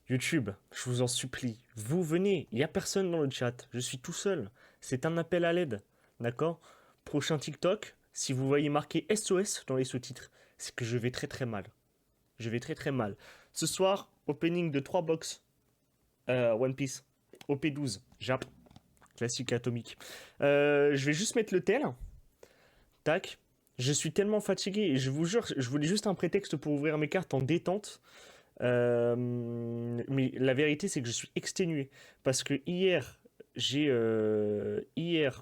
YouTube, je vous en supplie, vous venez, il n'y a personne dans le chat, je suis tout seul, c'est un appel à l'aide, d'accord? Prochain TikTok, si vous voyez marqué SOS dans les sous-titres, c'est que je vais très très mal. Je vais très très mal. Ce soir, opening de 3 box One Piece, OP12, Jap, classique atomique. Je vais juste mettre le tel, tac. Je suis tellement fatigué et je vous jure, je voulais juste un prétexte pour ouvrir mes cartes en détente. Mais la vérité, c'est que je suis exténué. Parce que hier,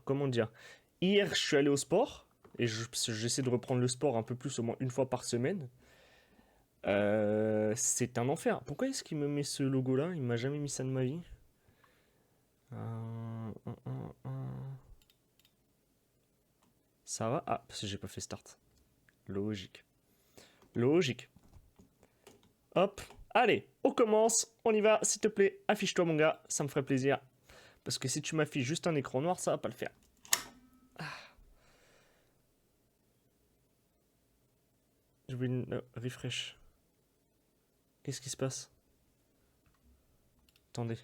comment dire? Hier, je suis allé au sport. Et j'essaie de reprendre le sport un peu plus, au moins une fois par semaine. C'est un enfer. Pourquoi est-ce qu'il me met ce logo-là? Il m'a jamais mis ça de ma vie. Ça va? Ah, parce que j'ai pas fait start. Logique. Logique. Hop. Allez, on commence. On y va. S'il te plaît, affiche-toi, mon gars. Ça me ferait plaisir. Parce que si tu m'affiches juste un écran noir, ça va pas le faire. Je vais une refresh. Qu'est-ce qui se passe? Attendez.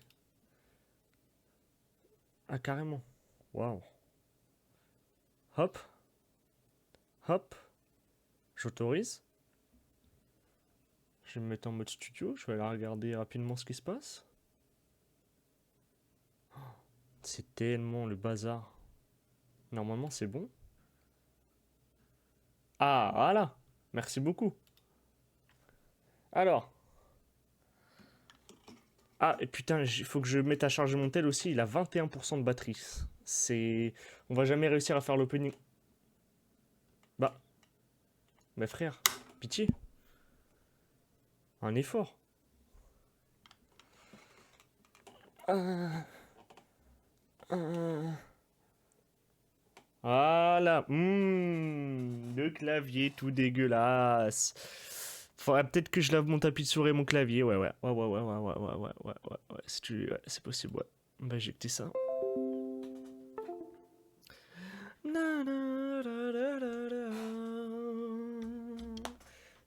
Ah, carrément. Waouh. Hop. Hop. J'autorise. Je vais me mettre en mode studio. Je vais aller regarder rapidement ce qui se passe. C'est tellement le bazar. Normalement, c'est bon. Ah, voilà. Merci beaucoup. Alors. Ah, et putain, il faut que je mette à charger mon tel aussi. Il a 21% de batterie. C'est... On va jamais réussir à faire l'opening. Bah. Mais frère, pitié. Un effort. Voilà. Le clavier tout dégueulasse. Faudrait peut-être que je lave mon tapis de souris et mon clavier. Ouais, ouais. Ouais, ouais, ouais, ouais, ouais, ouais, ouais, ouais, ouais, ouais. Ouais, c'est possible, ouais. On va éjecter ça. Na, na, da, da, da, da.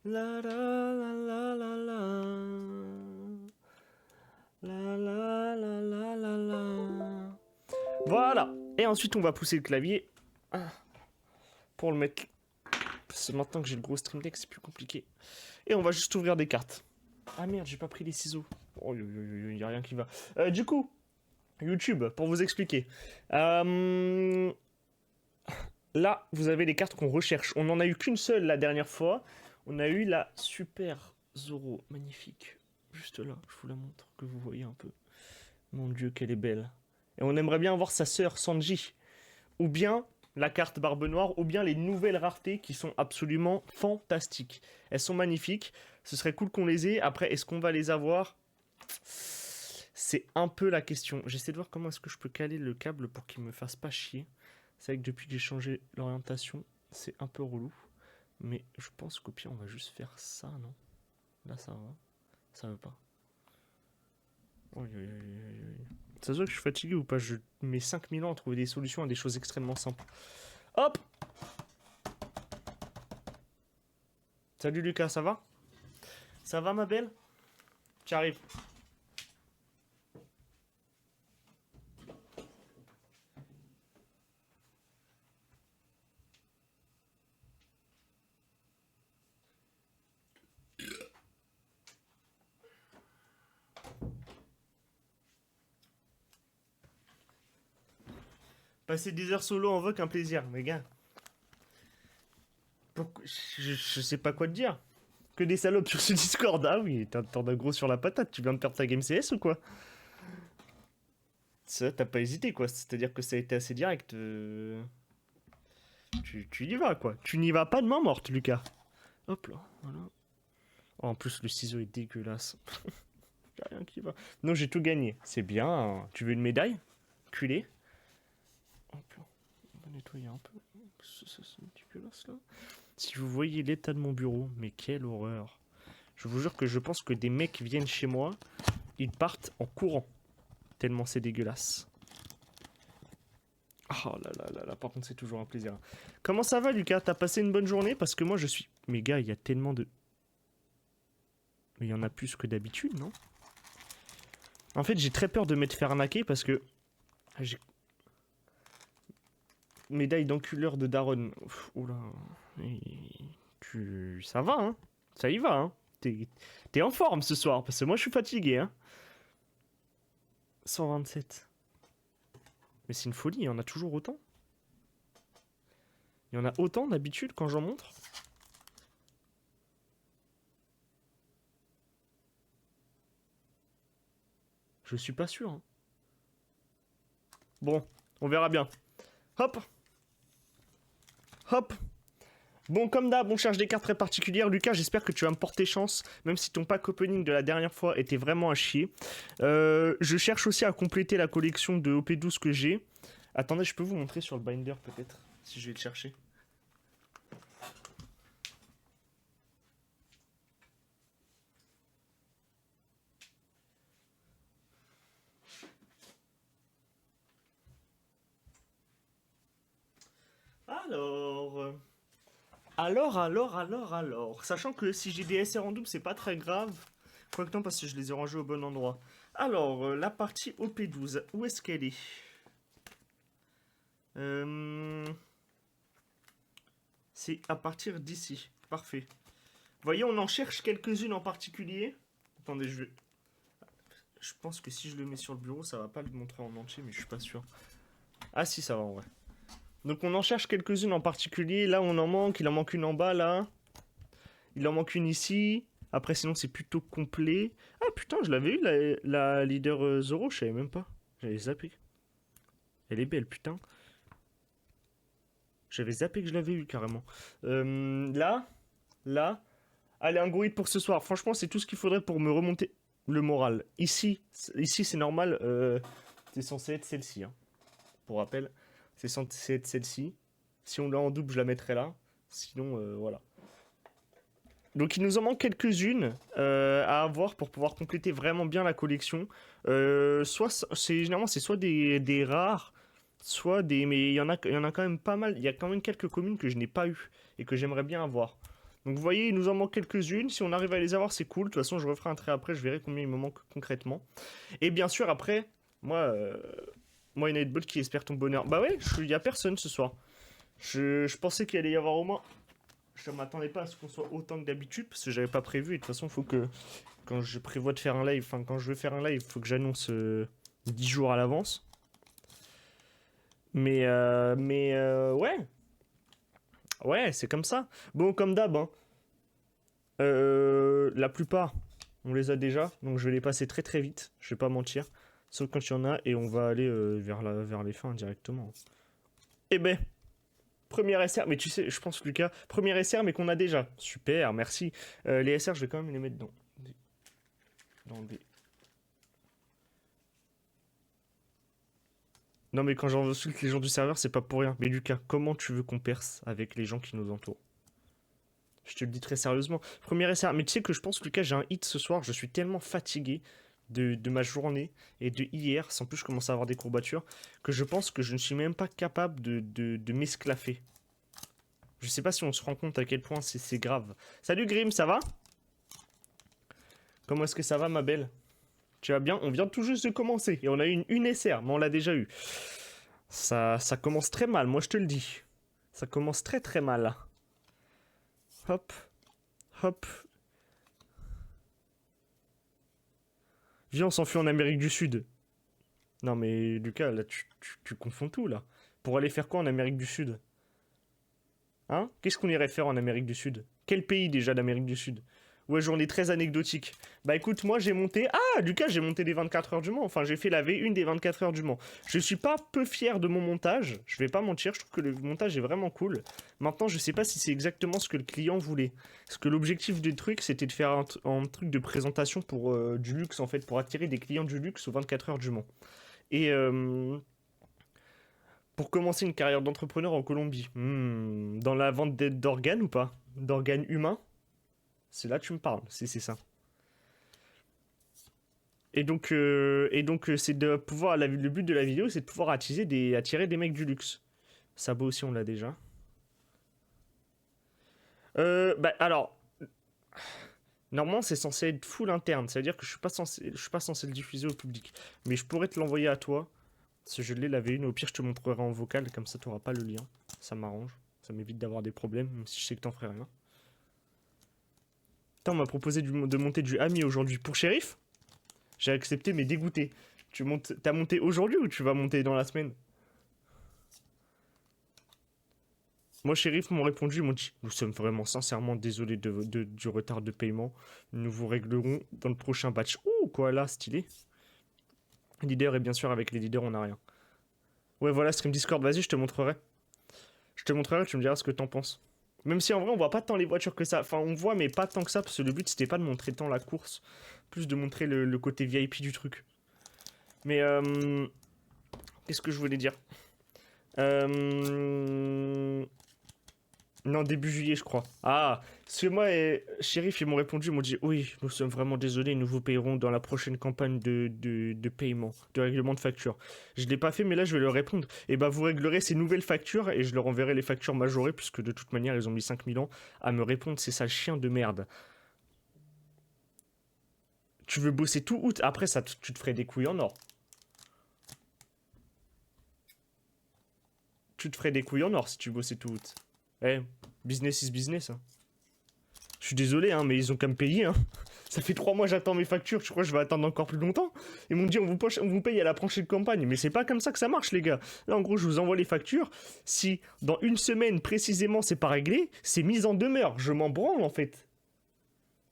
La, la, la, la, la, la. La, la, la, la, la, la. Voilà. Et ensuite, on va pousser le clavier pour le mettre. C'est maintenant que j'ai le gros stream deck, c'est plus compliqué. Et on va juste ouvrir des cartes. Ah merde, j'ai pas pris les ciseaux. Oh, y a rien qui va. Du coup, YouTube, pour vous expliquer. Là, vous avez les cartes qu'on recherche. On n'en a eu qu'une seule la dernière fois. On a eu la Super Zoro. Magnifique. Juste là, je vous la montre, que vous voyez un peu. Mon dieu, qu'elle est belle. Et on aimerait bien voir sa sœur Sanji. Ou bien la carte Barbe Noire, ou bien les nouvelles raretés qui sont absolument fantastiques. Elles sont magnifiques. Ce serait cool qu'on les ait. Après, est-ce qu'on va les avoir? C'est un peu la question. J'essaie de voir comment est-ce que je peux caler le câble pour qu'il me fasse pas chier. C'est vrai que depuis que j'ai changé l'orientation, c'est un peu relou. Mais je pense qu'au pire, on va juste faire ça, non? Là, ça va. Ça veut pas. Ça se voit que je suis fatigué ou pas? Je mets 5000 ans à trouver des solutions à des choses extrêmement simples. Hop! Salut Lucas, ça va? Ça va ma belle? Tu arrives. Passer des heures solo en voc un plaisir, mes gars. Je sais pas quoi te dire. Que des salopes sur ce Discord. Ah oui, t'en as gros sur la patate. Tu viens de perdre ta game CS ou quoi? Ça, t'as pas hésité quoi. C'est-à-dire que ça a été assez direct. Tu y vas quoi. Tu n'y vas pas de main morte, Lucas. Hop là, voilà. Oh, en plus, le ciseau est dégueulasse. Y'a rien qui va. Non, j'ai tout gagné. C'est bien, hein. Tu veux une médaille? Culé. Hop là. On va nettoyer un peu. C'est dégueulasse là. Si vous voyez l'état de mon bureau, mais quelle horreur. Je vous jure que je pense que des mecs viennent chez moi, ils partent en courant. Tellement c'est dégueulasse. Oh là là là là, par contre c'est toujours un plaisir. Comment ça va Lucas? T'as passé une bonne journée? Parce que moi je suis... Mais gars, il y a tellement de... Mais il y en a plus que d'habitude, non? En fait, j'ai très peur de m'être fait arnaquer parce que... j'ai... Médaille d'enculeur de Daron. Oula. Ça va, hein. Ça y va, hein. T'es en forme ce soir, parce que moi je suis fatigué, hein. 127. Mais c'est une folie, il y en a toujours autant. Il y en a autant d'habitude quand j'en montre. Je suis pas sûr, hein. Bon, on verra bien. Hop. Hop. Bon, comme d'hab, on cherche des cartes très particulières. Lucas, j'espère que tu vas me porter chance, même si ton pack opening de la dernière fois était vraiment à chier. Je cherche aussi à compléter la collection de OP12 que j'ai. Attendez, je peux vous montrer sur le binder peut-être, si je vais le chercher. Alors. Sachant que si j'ai des SR en double, c'est pas très grave. Quoique non, parce que je les ai rangés au bon endroit. Alors, la partie OP12, où est-ce qu'elle est, C'est à partir d'ici. Parfait. Vous voyez, on en cherche quelques-unes en particulier. Attendez, je pense que si je le mets sur le bureau, ça va pas le montrer en entier, mais je suis pas sûr. Ah si, ça va en vrai. Donc on en cherche quelques-unes en particulier. Là, on en manque. Il en manque une en bas, là. Il en manque une ici. Après, sinon, c'est plutôt complet. Ah putain, je l'avais eu, la leader Zoro. Je savais même pas. J'avais zappé. Elle est belle, putain. J'avais zappé que je l'avais eu, carrément. Là. Allez, un gorille pour ce soir. Franchement, c'est tout ce qu'il faudrait pour me remonter le moral. Ici c'est normal. C'est censé être celle-ci. Hein. Pour rappel, c'est censé être celle-ci. Si on l'a en double, je la mettrai là. Sinon, voilà. Donc il nous en manque quelques-unes à avoir pour pouvoir compléter vraiment bien la collection. Généralement c'est soit des rares, soit des... Mais il y en a quand même pas mal. Il y a quand même quelques communes que je n'ai pas eu et que j'aimerais bien avoir. Donc vous voyez, il nous en manque quelques-unes. Si on arrive à les avoir, c'est cool. De toute façon, je referai un trait après, je verrai combien il me manque concrètement. Et bien sûr, après, moi, une Nightbot qui espère ton bonheur. Bah ouais, il y a personne ce soir. Je pensais qu'il allait y avoir au moins... Je m'attendais pas à ce qu'on soit autant que d'habitude, parce que j'avais pas prévu. Et de toute façon, il faut que... Quand je prévois de faire un live, enfin, quand je veux faire un live, il faut que j'annonce 10 jours à l'avance. Mais ouais. Ouais, c'est comme ça. Bon, comme d'hab, hein. La plupart, on les a déjà, donc je vais les passer très très vite, je vais pas mentir. Sauf quand il y en a, et on va aller vers les fins directement. Eh ben, premier SR, mais tu sais, je pense Lucas, premier SR mais qu'on a déjà. Super, merci. Les SR, je vais quand même les mettre dans des... Non mais quand j'insulte les gens du serveur, c'est pas pour rien. Mais Lucas, comment tu veux qu'on perce avec les gens qui nous entourent? Je te le dis très sérieusement. Premier SR, mais tu sais que je pense, Lucas, j'ai un hit ce soir. Je suis tellement fatigué de ma journée et de hier, sans plus je commence à avoir des courbatures, que je pense que je ne suis même pas capable de m'esclaffer. Je sais pas si on se rend compte à quel point c'est grave. Salut Grim, ça va? Comment est-ce que ça va, ma belle? Tu vas bien? On vient tout juste de commencer et on a eu une SR, mais on l'a déjà eu. Ça commence très mal, moi je te le dis. Ça commence très très mal. Hop, hop. Viens, on s'enfuit en Amérique du Sud. Non mais Lucas, là tu confonds tout là. Pour aller faire quoi en Amérique du Sud? Hein? Qu'est-ce qu'on irait faire en Amérique du Sud? Quel pays déjà d'Amérique du Sud? Ouais, journée très anecdotique. Bah écoute, moi j'ai monté... Ah, Lucas, j'ai monté les 24 heures du Mans. Enfin, j'ai fait la V1 des 24 heures du Mans. Je suis pas peu fier de mon montage. Je vais pas mentir, je trouve que le montage est vraiment cool. Maintenant, je sais pas si c'est exactement ce que le client voulait. Parce que l'objectif du truc, c'était de faire un truc de présentation pour du luxe, en fait, pour attirer des clients du luxe aux 24 heures du Mans. Et pour commencer une carrière d'entrepreneur en Colombie, dans la vente d'organes ou pas? D'organes humains? C'est là que tu me parles, c'est ça. Et donc, c'est de pouvoir. Le but de la vidéo, c'est de pouvoir attirer des mecs du luxe. Sabot aussi, on l'a déjà. Bah alors. Normalement, c'est censé être full interne. Ça veut dire que je suis pas censé le diffuser au public. Mais je pourrais te l'envoyer à toi. Si je l'ai, la V1, au pire, je te montrerai en vocal. Comme ça, tu n'auras pas le lien. Ça m'arrange. Ça m'évite d'avoir des problèmes, même si je sais que t'en ferais rien. Putain, on m'a proposé de monter du Ami aujourd'hui pour Shérif. J'ai accepté, mais dégoûté. T'as monté aujourd'hui ou tu vas monter dans la semaine? Moi, Shérif m'ont répondu, ils m'ont dit: nous sommes vraiment sincèrement désolés du retard de paiement. Nous vous réglerons dans le prochain batch. Ouh, quoi là, stylé. Leader, et bien sûr, avec les leaders, on n'a rien. Ouais, voilà, stream Discord, vas-y, je te montrerai. Je te montrerai, tu me diras ce que t'en penses. Même si en vrai, on voit pas tant les voitures que ça. Enfin, on voit, mais pas tant que ça, parce que le but, c'était pas de montrer tant la course, plus de montrer le côté VIP du truc. Mais, qu'est-ce que je voulais dire? Non, début juillet, je crois. Ah, parce que moi et Shérif, ils m'ont répondu, ils m'ont dit: oui, nous sommes vraiment désolés, nous vous payerons dans la prochaine campagne de paiement, de règlement de facture. Je l'ai pas fait, mais là, je vais leur répondre. Et bah, vous réglerez ces nouvelles factures et je leur enverrai les factures majorées, puisque de toute manière, ils ont mis 5000 ans à me répondre, c'est ça, le chien de merde. Tu veux bosser tout août, après ça, tu te ferais des couilles en or. Tu te ferais des couilles en or si tu bossais tout août. Eh, business is business, hein. Je suis désolé, hein, mais ils ont qu'à me payer, hein. Ça fait 3 mois j'attends mes factures, je crois que je vais attendre encore plus longtemps. Ils m'ont dit on vous paye à la prochaine campagne, mais c'est pas comme ça que ça marche les gars. Là en gros je vous envoie les factures, si dans une semaine précisément c'est pas réglé, c'est mise en demeure, je m'en branle en fait.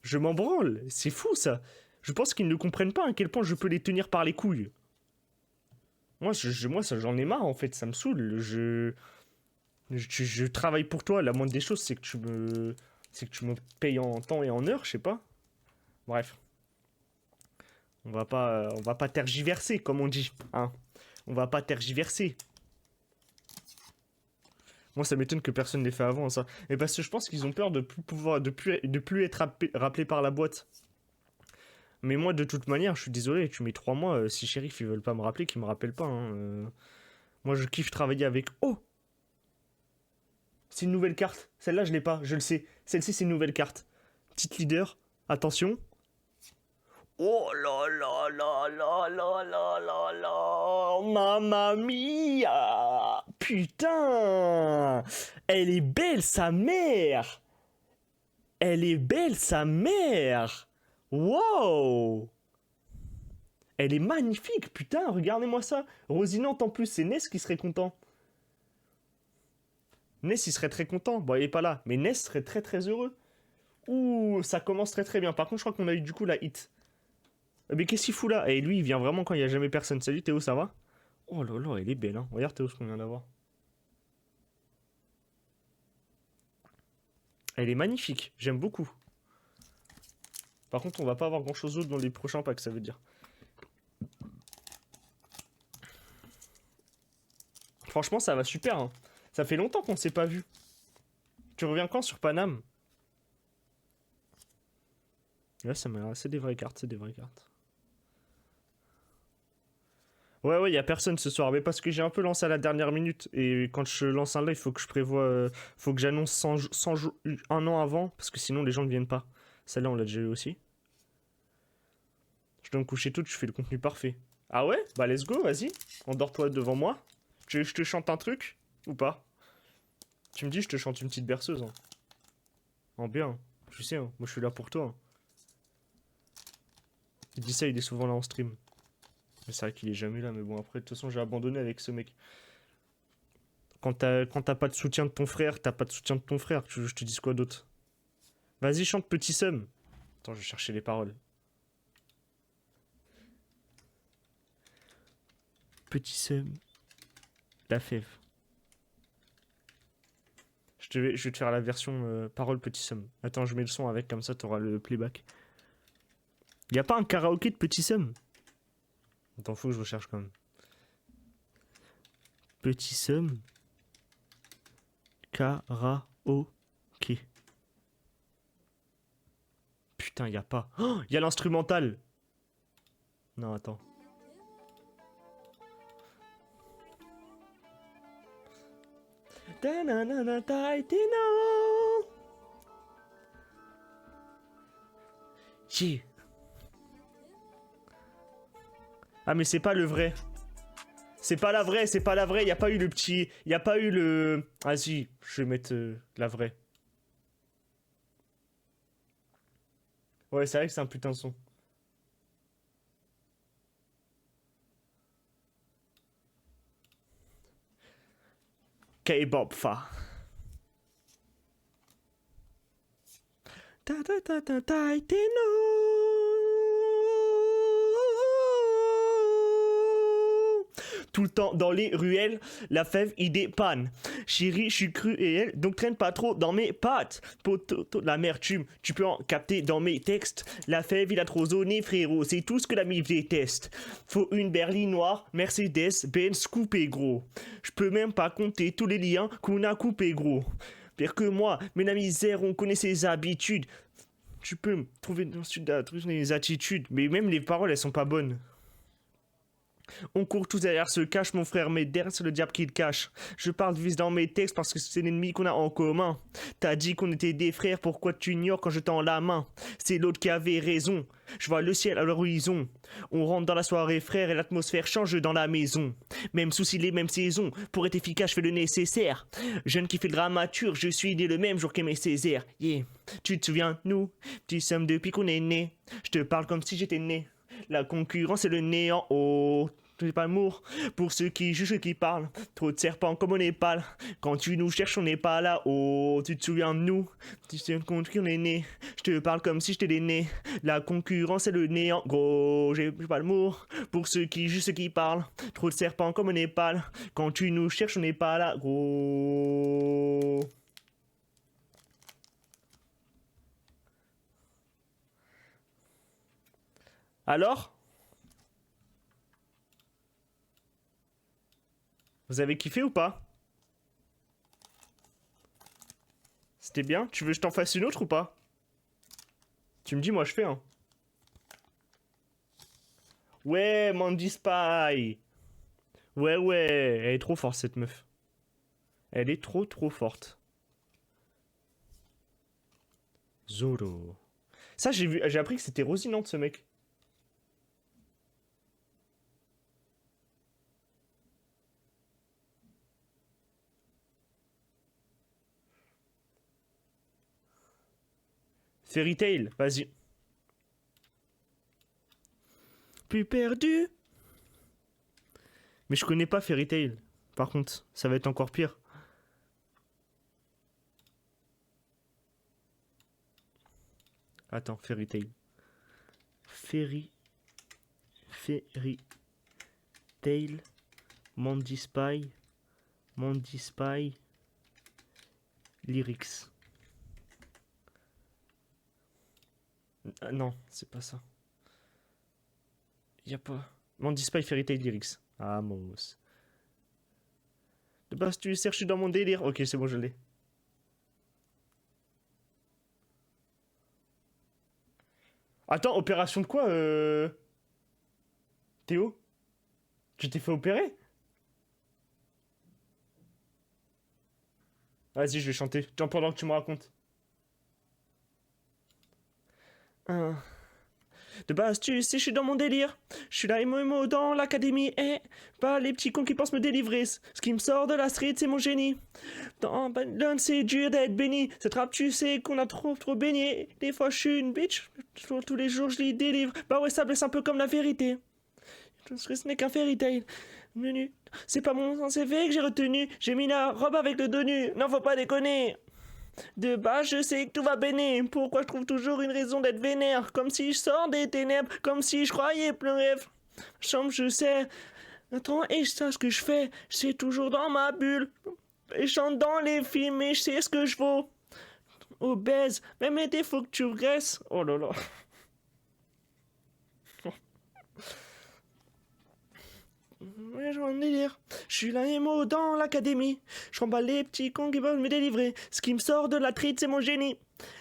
Je m'en branle, c'est fou ça. Je pense qu'ils ne comprennent pas à quel point je peux les tenir par les couilles. Moi ça j'en ai marre en fait, ça me saoule. Je travaille pour toi, la moindre des choses c'est que tu me payes en temps et en heure, je sais pas. Bref. On va pas tergiverser, comme on dit, hein. On va pas tergiverser. Moi, ça m'étonne que personne n'ait fait avant, ça. Et parce que je pense qu'ils ont peur de plus pouvoir, de plus être rappelé par la boîte. Mais moi, de toute manière, je suis désolé, tu mets 3 mois, si Shérif, ils veulent pas me rappeler, qu'ils me rappellent pas, hein. Moi, je kiffe travailler avec... Oh! C'est une nouvelle carte. Celle-là, je l'ai pas, je le sais. Celle-ci, c'est une nouvelle carte. Petite leader, attention. Oh là là là là là là là là, mamma mia! Putain! Elle est belle sa mère! Elle est belle sa mère! Wow! Elle est magnifique, putain, regardez-moi ça! Rosinante en plus, c'est Ness qui serait content. Ness il serait très content. Bon, il est pas là, mais Ness serait très très heureux. Ouh, ça commence très très bien. Par contre, je crois qu'on a eu du coup la hit. Mais qu'est-ce qu'il fout là? Et lui, il vient vraiment quand il n'y a jamais personne. Salut Théo, ça va? Oh là là, elle est belle, hein. Regarde Théo ce qu'on vient d'avoir. Elle est magnifique, j'aime beaucoup. Par contre, on va pas avoir grand chose d'autre dans les prochains packs, ça veut dire. Franchement, ça va super, hein. Ça fait longtemps qu'on s'est pas vu. Tu reviens quand sur Paname? Ouais, c'est des vraies cartes, c'est des vraies cartes. Ouais, ouais, y a personne ce soir, mais parce que j'ai un peu lancé à la dernière minute. Et quand je lance un live, faut que je prévoie. Faut que j'annonce 100 jours, un an avant, parce que sinon les gens ne viennent pas. Celle-là, on l'a déjà eu aussi. Je dois me coucher tôt, tu fais le contenu parfait. Ah ouais? Bah, let's go, vas-y. Endors-toi devant moi. Tu veux que je te chante un truc? Ou pas? Tu me dis, je te chante une petite berceuse, hein. En bien. Tu sais, hein, moi je suis là pour toi, hein. Il dit ça, il est souvent là en stream. Mais c'est vrai qu'il est jamais là, mais bon, après, de toute façon, j'ai abandonné avec ce mec. Quand t'as pas de soutien de ton frère, t'as pas de soutien de ton frère. Tu veux que je te dise quoi d'autre? Vas-y, chante Petit Somme. Attends, je vais chercher les paroles. Petit Somme. La fève. Je vais te faire la version parole Petit Somme. Attends, je mets le son avec, comme ça t'auras le playback. Y a pas un karaoké de Petit Somme? Attends, faut que je recherche quand même. Petit Somme. Karaoké. Putain, y a pas. Oh, y a l'instrumental. Non, attends. Yeah. Ah mais c'est pas le vrai. C'est pas la vraie, c'est pas la vraie. Y a pas eu le petit... Y a pas eu le... Ah si, je vais mettre la vraie. Ouais, c'est vrai que c'est un putain de son. K-Bob fa. Ta ta ta ta ta tout le temps dans les ruelles, la fève il dépanne. Chérie, je suis cru et elle, donc traîne pas trop dans mes pattes. Pototo, l'amertume, tu peux en capter dans mes textes. La fève il a trop zoné frérot, c'est tout ce que la mif déteste. Faut une berline noire, Mercedes, Benz coupé gros. Je peux même pas compter tous les liens qu'on a coupés gros. Pire que moi, mais la misère, on connaît ses habitudes. Tu peux me trouver dans le sud des attitudes, mais même les paroles elles sont pas bonnes. On court tous derrière ce cache, mon frère, mais derrière c'est le diable qui le cache. Je parle vise dans mes textes parce que c'est l'ennemi qu'on a en commun. T'as dit qu'on était des frères, pourquoi tu ignores quand je tends la main? C'est l'autre qui avait raison. Je vois le ciel à l'horizon. On rentre dans la soirée, frère, et l'atmosphère change dans la maison. Même souci, les mêmes saisons. Pour être efficace, je fais le nécessaire. Jeune qui fait le dramaturge, je suis né le même jour qu'Aimé Césaire. Yeah. Tu te souviens, nous, petits sommes depuis qu'on est né. Je te parle comme si j'étais né. La concurrence et le néant, oh, j'ai pas l'amour pour ceux qui jugent et qui parlent. Trop de serpents comme au Népal. Quand tu nous cherches, on n'est pas là. Oh, tu te souviens de nous? Tu te compte qu'on est né. Je te parle comme si j'étais né. La concurrence et le néant, gros, j'ai pas l'amour pour ceux qui jugent et qui parlent. Trop de serpents comme au Népal. Quand tu nous cherches, on n'est pas là, gros. Alors? Vous avez kiffé ou pas? C'était bien? Tu veux que je t'en fasse une autre ou pas? Tu me dis, moi je fais, hein. Ouais, Mandy Spy. Ouais, elle est trop forte cette meuf. Elle est trop forte. Zoro. Ça, j'ai appris que c'était Rosinante ce mec. Fairy Tail, vas-y. Plus perdu. Mais je connais pas Fairy Tail. Par contre, ça va être encore pire. Attends, Fairy Tail. Fairy Tail. Mandy Spy. Lyrics. Non, c'est pas ça. Y a pas. Mandy Spy Fairy Tail Lyrics. Ah, mon os. De base, tu cherches dans mon délire. Ok, c'est bon, je l'ai. Attends, opération de quoi, Théo? Tu t'es fait opérer? Vas-y, je vais chanter. Tiens, pendant que tu me racontes. De base, tu sais, je suis dans mon délire. Je suis là, émo dans l'académie. Et pas les petits cons qui pensent me délivrer. Ce qui me sort de la street, c'est mon génie. Dans Babylone, c'est dur d'être béni. Cette rap, tu sais qu'on a trop baigné. Des fois, je suis une bitch. Tous les jours, je les délivre. Bah ouais, ça blesse un peu comme la vérité. Ce n'est qu'un fairy tale. Menu. C'est pas mon CV que j'ai retenu. J'ai mis la robe avec le dos nu. Non, faut pas déconner. De base, je sais que tout va béné. Pourquoi je trouve toujours une raison d'être vénère? Comme si je sors des ténèbres, comme si je croyais plein rêve. Chambre, je sais. Attends, et je sais ce que je fais. Je suis toujours dans ma bulle. Et je chante dans les films et je sais ce que je vaux. Obèse, même mes défauts que tu restes. Oh là là. Ouais, j'en ai délire. Je suis là émo dans l'académie. Je remballe les petits cons qui veulent me délivrer. Ce qui me sort de la trite, c'est mon génie.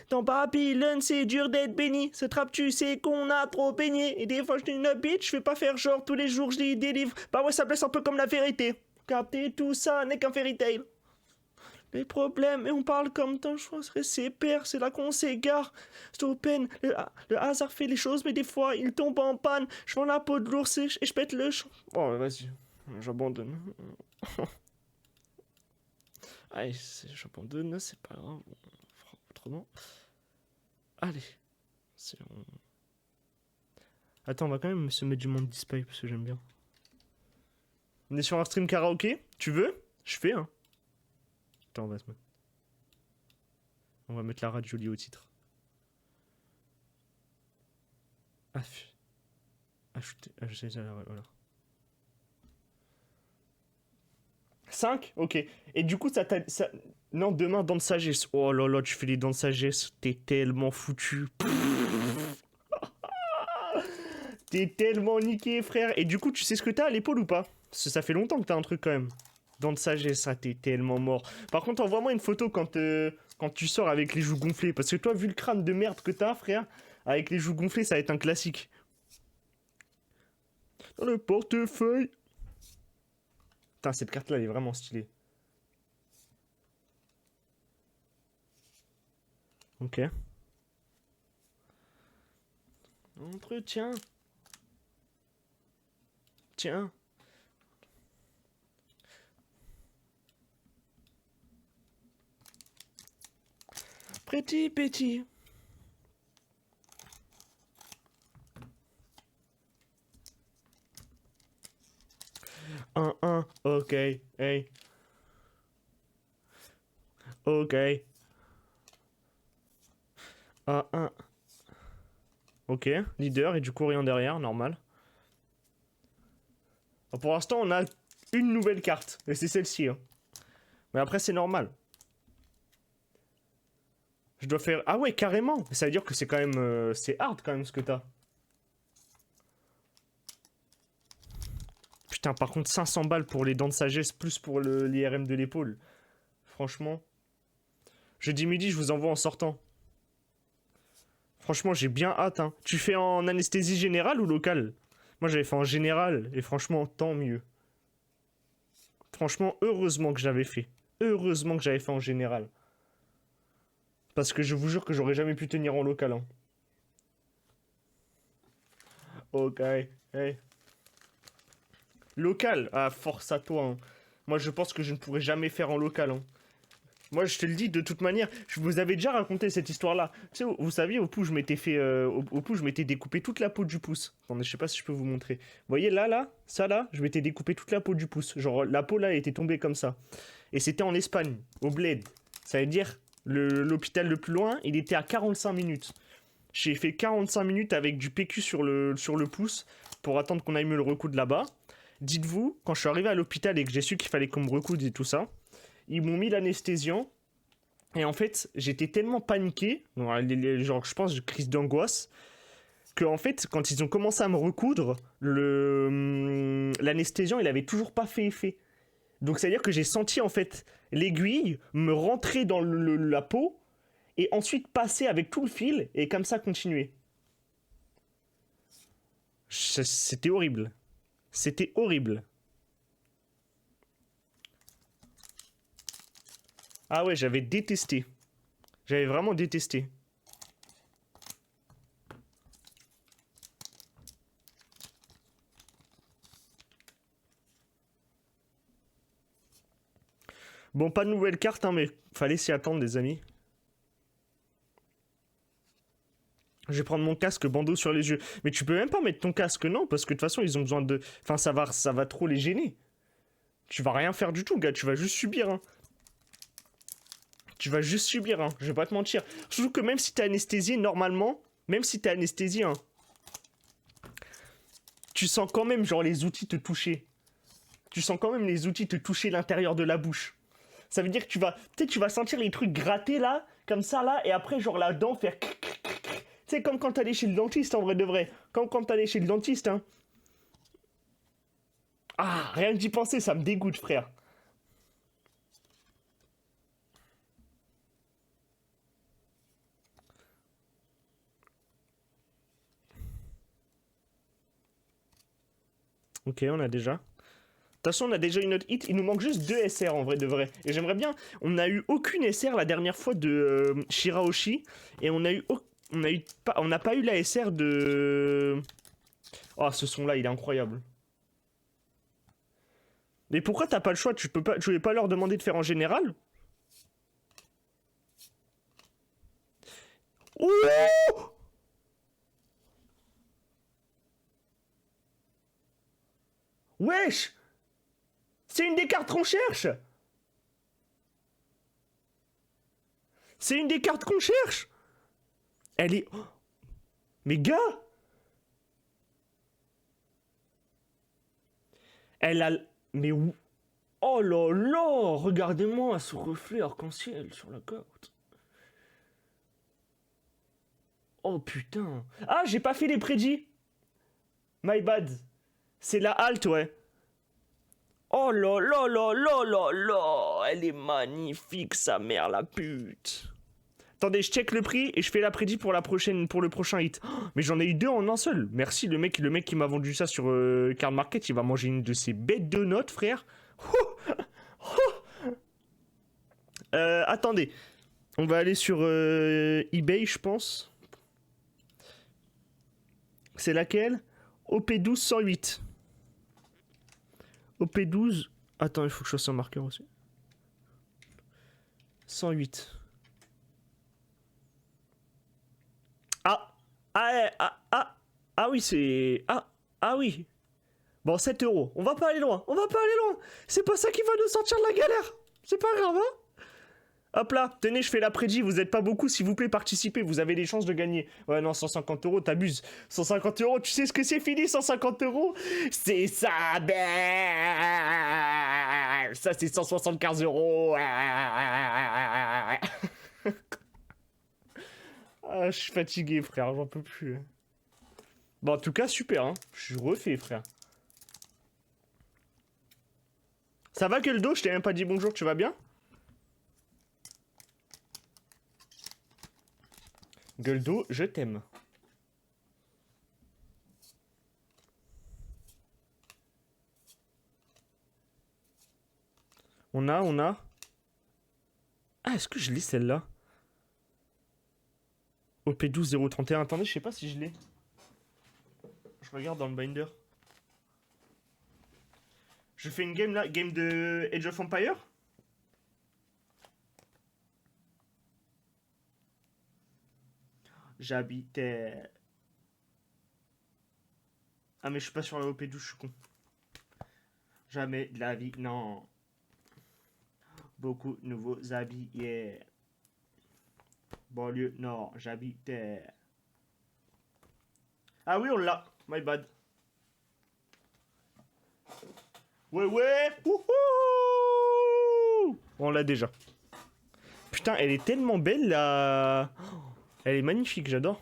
Dans Babylone, c'est dur d'être béni. Ce trap, tu sais qu'on a trop baigné. Et des fois, je dis une bitch, je vais pas faire genre tous les jours, je les délivre. Bah ouais, ça blesse un peu comme la vérité. Capter tout ça n'est qu'un fairy tale. Les problèmes, et on parle comme d'un choix serait ses pères, c'est là qu'on s'égare. C'est open, le hasard fait les choses, mais des fois il tombe en panne. Je vends la peau de l'ours et je pète le champ. Bon, vas-y, j'abandonne. Allez, j'abandonne, c'est pas grave, on fera autrement. Allez, Attends, on va quand même se mettre du monde display parce que j'aime bien. On est sur un stream karaoké, tu veux? Je fais, hein. Attends, on va mettre la radio liée au titre. Ajouter, voilà. 5. Ok. Et du coup, ça... Non, demain, dents de sagesse. Oh là là, tu fais les dents de sagesse. T'es tellement foutu. T'es tellement niqué, frère. Et du coup, tu sais ce que t'as à l'épaule ou pas? Parce que ça fait longtemps que t'as un truc quand même. Dents de sagesse, ça, t'es tellement mort. Par contre, envoie-moi une photo quand tu sors avec les joues gonflées. Parce que toi, vu le crâne de merde que t'as, frère, avec les joues gonflées, ça va être un classique. Dans le portefeuille. Putain, cette carte-là, elle est vraiment stylée. Ok. Entretien. Tiens. Petit. Un, ok, hey. Ok. Un. Ok, leader et du coup rien derrière, normal. Pour l'instant, on a une nouvelle carte, et c'est celle-ci. Hein. Mais après, c'est normal. Je dois faire... Ah ouais, carrément. Ça veut dire que c'est quand même... c'est hard quand même ce que t'as. Putain, par contre, 500 balles pour les dents de sagesse, plus pour l'IRM de l'épaule. Franchement. Jeudi midi, je vous envoie en sortant. Franchement, j'ai bien hâte. Hein. Tu fais en anesthésie générale ou locale? Moi, j'avais fait en général, et franchement, tant mieux. Franchement, heureusement que j'avais fait. Heureusement que j'avais fait en général. Parce que je vous jure que j'aurais jamais pu tenir en local. Hein. Ok, hey. Local, ah, force à toi. Hein. Moi, je pense que je ne pourrais jamais faire en local. Hein. Moi, je te le dis de toute manière. Je vous avais déjà raconté cette histoire-là. Tu sais, vous saviez, au pouls, je m'étais fait, au pouls, je m'étais découpé toute la peau du pouce. Attendez, je sais pas si je peux vous montrer. Vous voyez là, ça là, je m'étais découpé toute la peau du pouce. Genre, la peau là, elle était tombée comme ça. Et c'était en Espagne, au Bled. Ça veut dire, l'hôpital le plus loin, il était à 45 minutes. J'ai fait 45 minutes avec du PQ sur le pouce pour attendre qu'on aille me le recoudre là-bas. Dites-vous, quand je suis arrivé à l'hôpital et que j'ai su qu'il fallait qu'on me recoude et tout ça, ils m'ont mis l'anesthésiant. Et en fait, j'étais tellement paniqué, genre je pense crise d'angoisse, que en fait, quand ils ont commencé à me recoudre, l'anesthésiant, il avait toujours pas fait effet. Donc c'est à dire que j'ai senti en fait l'aiguille me rentrer dans la peau et ensuite passer avec tout le fil et comme ça continuer. C'était horrible. C'était horrible. Ah ouais, j'avais détesté. J'avais vraiment détesté. Bon, pas de nouvelle carte, hein, mais fallait s'y attendre, les amis. Je vais prendre mon casque, bandeau sur les yeux. Mais tu peux même pas mettre ton casque, non, parce que de toute façon, ils ont besoin de... Enfin, ça va trop les gêner. Tu vas rien faire du tout, gars, tu vas juste subir, hein. Tu vas juste subir, hein, je vais pas te mentir. Surtout que même si t'es anesthésié, normalement, même si t'es anesthésié, hein, tu sens quand même, genre, les outils te toucher. Tu sens quand même les outils te toucher l'intérieur de la bouche. Ça veut dire que tu vas sentir les trucs gratter, là, comme ça, là, et après, genre, la dent faire... C'est comme quand t'allais chez le dentiste, en vrai de vrai. Comme quand t'allais chez le dentiste, hein. Ah, rien que d'y penser, ça me dégoûte, frère. Ok, on a déjà. toute façon, on a déjà une autre hit. Il nous manque juste 2 SR en vrai de vrai. Et j'aimerais bien. On n'a eu aucune SR la dernière fois de Shirahoshi. Et on n'a pas eu la SR de. Oh, ce son-là, il est incroyable. Mais pourquoi t'as pas le choix? Tu voulais pas leur demander de faire en général? Ouh! Wesh! C'est une des cartes qu'on cherche! C'est une des cartes qu'on cherche! Elle est... oh, mais gars! Elle a... Mais où? Oh là là! Regardez-moi ce reflet arc-en-ciel sur la carte. Oh putain. Ah, j'ai pas fait les prédits. My bad. C'est la halte, ouais. Oh là là là là là là. Elle est magnifique, sa mère, la pute. Attendez, je check le prix et je fais la prédit pour le prochain hit. Oh, mais j'en ai eu 2 en un seul. Merci, le mec qui m'a vendu ça sur Card Market, il va manger une de ses bêtes de notes, frère. Attendez. On va aller sur eBay, je pense. C'est laquelle? OP12 108. OP12. Attends, il faut que je fasse un marqueur aussi. 108. Ah! Ah oui, c'est. Ah oui. Bon, 7 euros. On va pas aller loin. On va pas aller loin. C'est pas ça qui va nous sortir de la galère. C'est pas grave, hein? Hop là, tenez, je fais la prédit, vous êtes pas beaucoup, s'il vous plaît, participez, vous avez des chances de gagner. Ouais, non, 150 euros, t'abuses. 150 euros, tu sais ce que c'est fini, 150 euros? C'est ça, ben. Ça, c'est 175 euros. Ah, je suis fatigué, frère, j'en peux plus. Bon, en tout cas, super, hein. Je suis refait, frère. Ça va, Guldo? Je t'ai même pas dit bonjour, tu vas bien? Guldo, je t'aime. On a. Ah, est-ce que je l'ai celle-là? OP12 031. Attendez, je sais pas si je l'ai. Je regarde dans le binder. Je fais une game là, game de Age of Empire. J'habitais. Ah, mais je suis pas sur la OP12, je suis con. Jamais de la vie, non. Beaucoup de nouveaux habits, yeah. Banlieue nord, j'habitais. Ah oui, on l'a. My bad. Ouais, ouais. Wouhou. On l'a déjà. Putain, elle est tellement belle là. Elle est magnifique, j'adore.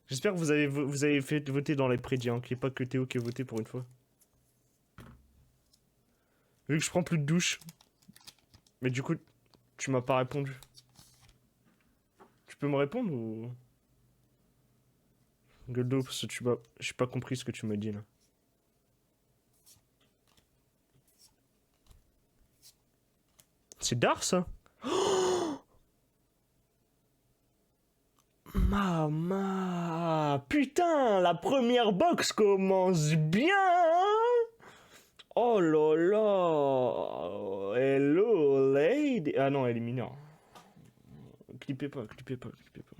J'espère que vous avez fait voter dans les prédits, hein, qu'il n'y ait pas que Théo qui ait voté pour une fois. Vu que je prends plus de douche. Mais du coup, tu m'as pas répondu. Tu peux me répondre ou... Goldo, parce que tu m'as... J'ai pas compris ce que tu m'as dit là. C'est Dar ça? Mama! Putain, la première box commence bien, hein? Oh là là! Hello, lady! Ah non, elle est mineure. Clippez pas, clippez pas, clippez pas.